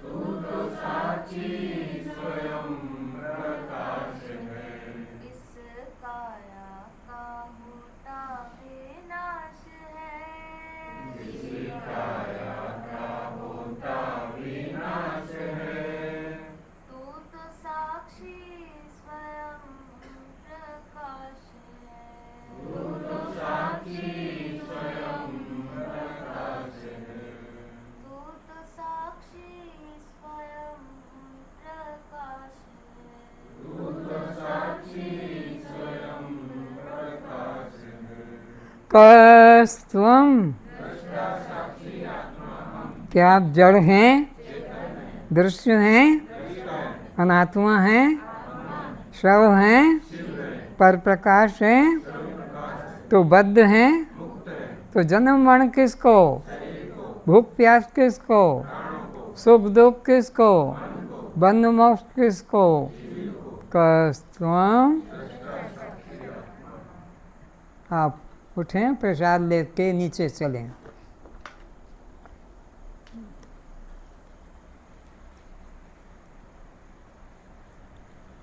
तू तो साक्षी स्वयं प्रकाश है। इस काया का होता विनाश है। इस काया का होता विनाश है। तू तो साक्षी स्वयं प्रकाश है। तू तो साक्षी स्वयं प्रकाश है। तू तो साक्षी स्वयं प्रकाश है। तू तो साक्षी स्वयं प्रकाश है। कस्त्वम, दृष्टा साक्षी आत्मा हम। क्या आप जड़ हैं, चेतन है। दृश्य हैं, दृष्टा है। अनात्मा हैं, आत्मा है। शव हैं, शिव है। पर प्रकाश हैं, प्रकाश है। तो बद्ध हैं, मुक्त है। तो जन्म मरण किसको, शरीर को, भूख प्यास किसको, प्राणों को, सुख दुख किसको, मन को, बंध मोक्ष किसको। जीव को। कस्त्वम। दृष्टा साक्षी आत्मा। आप उठें, प्रसाद लेके नीचे चलें।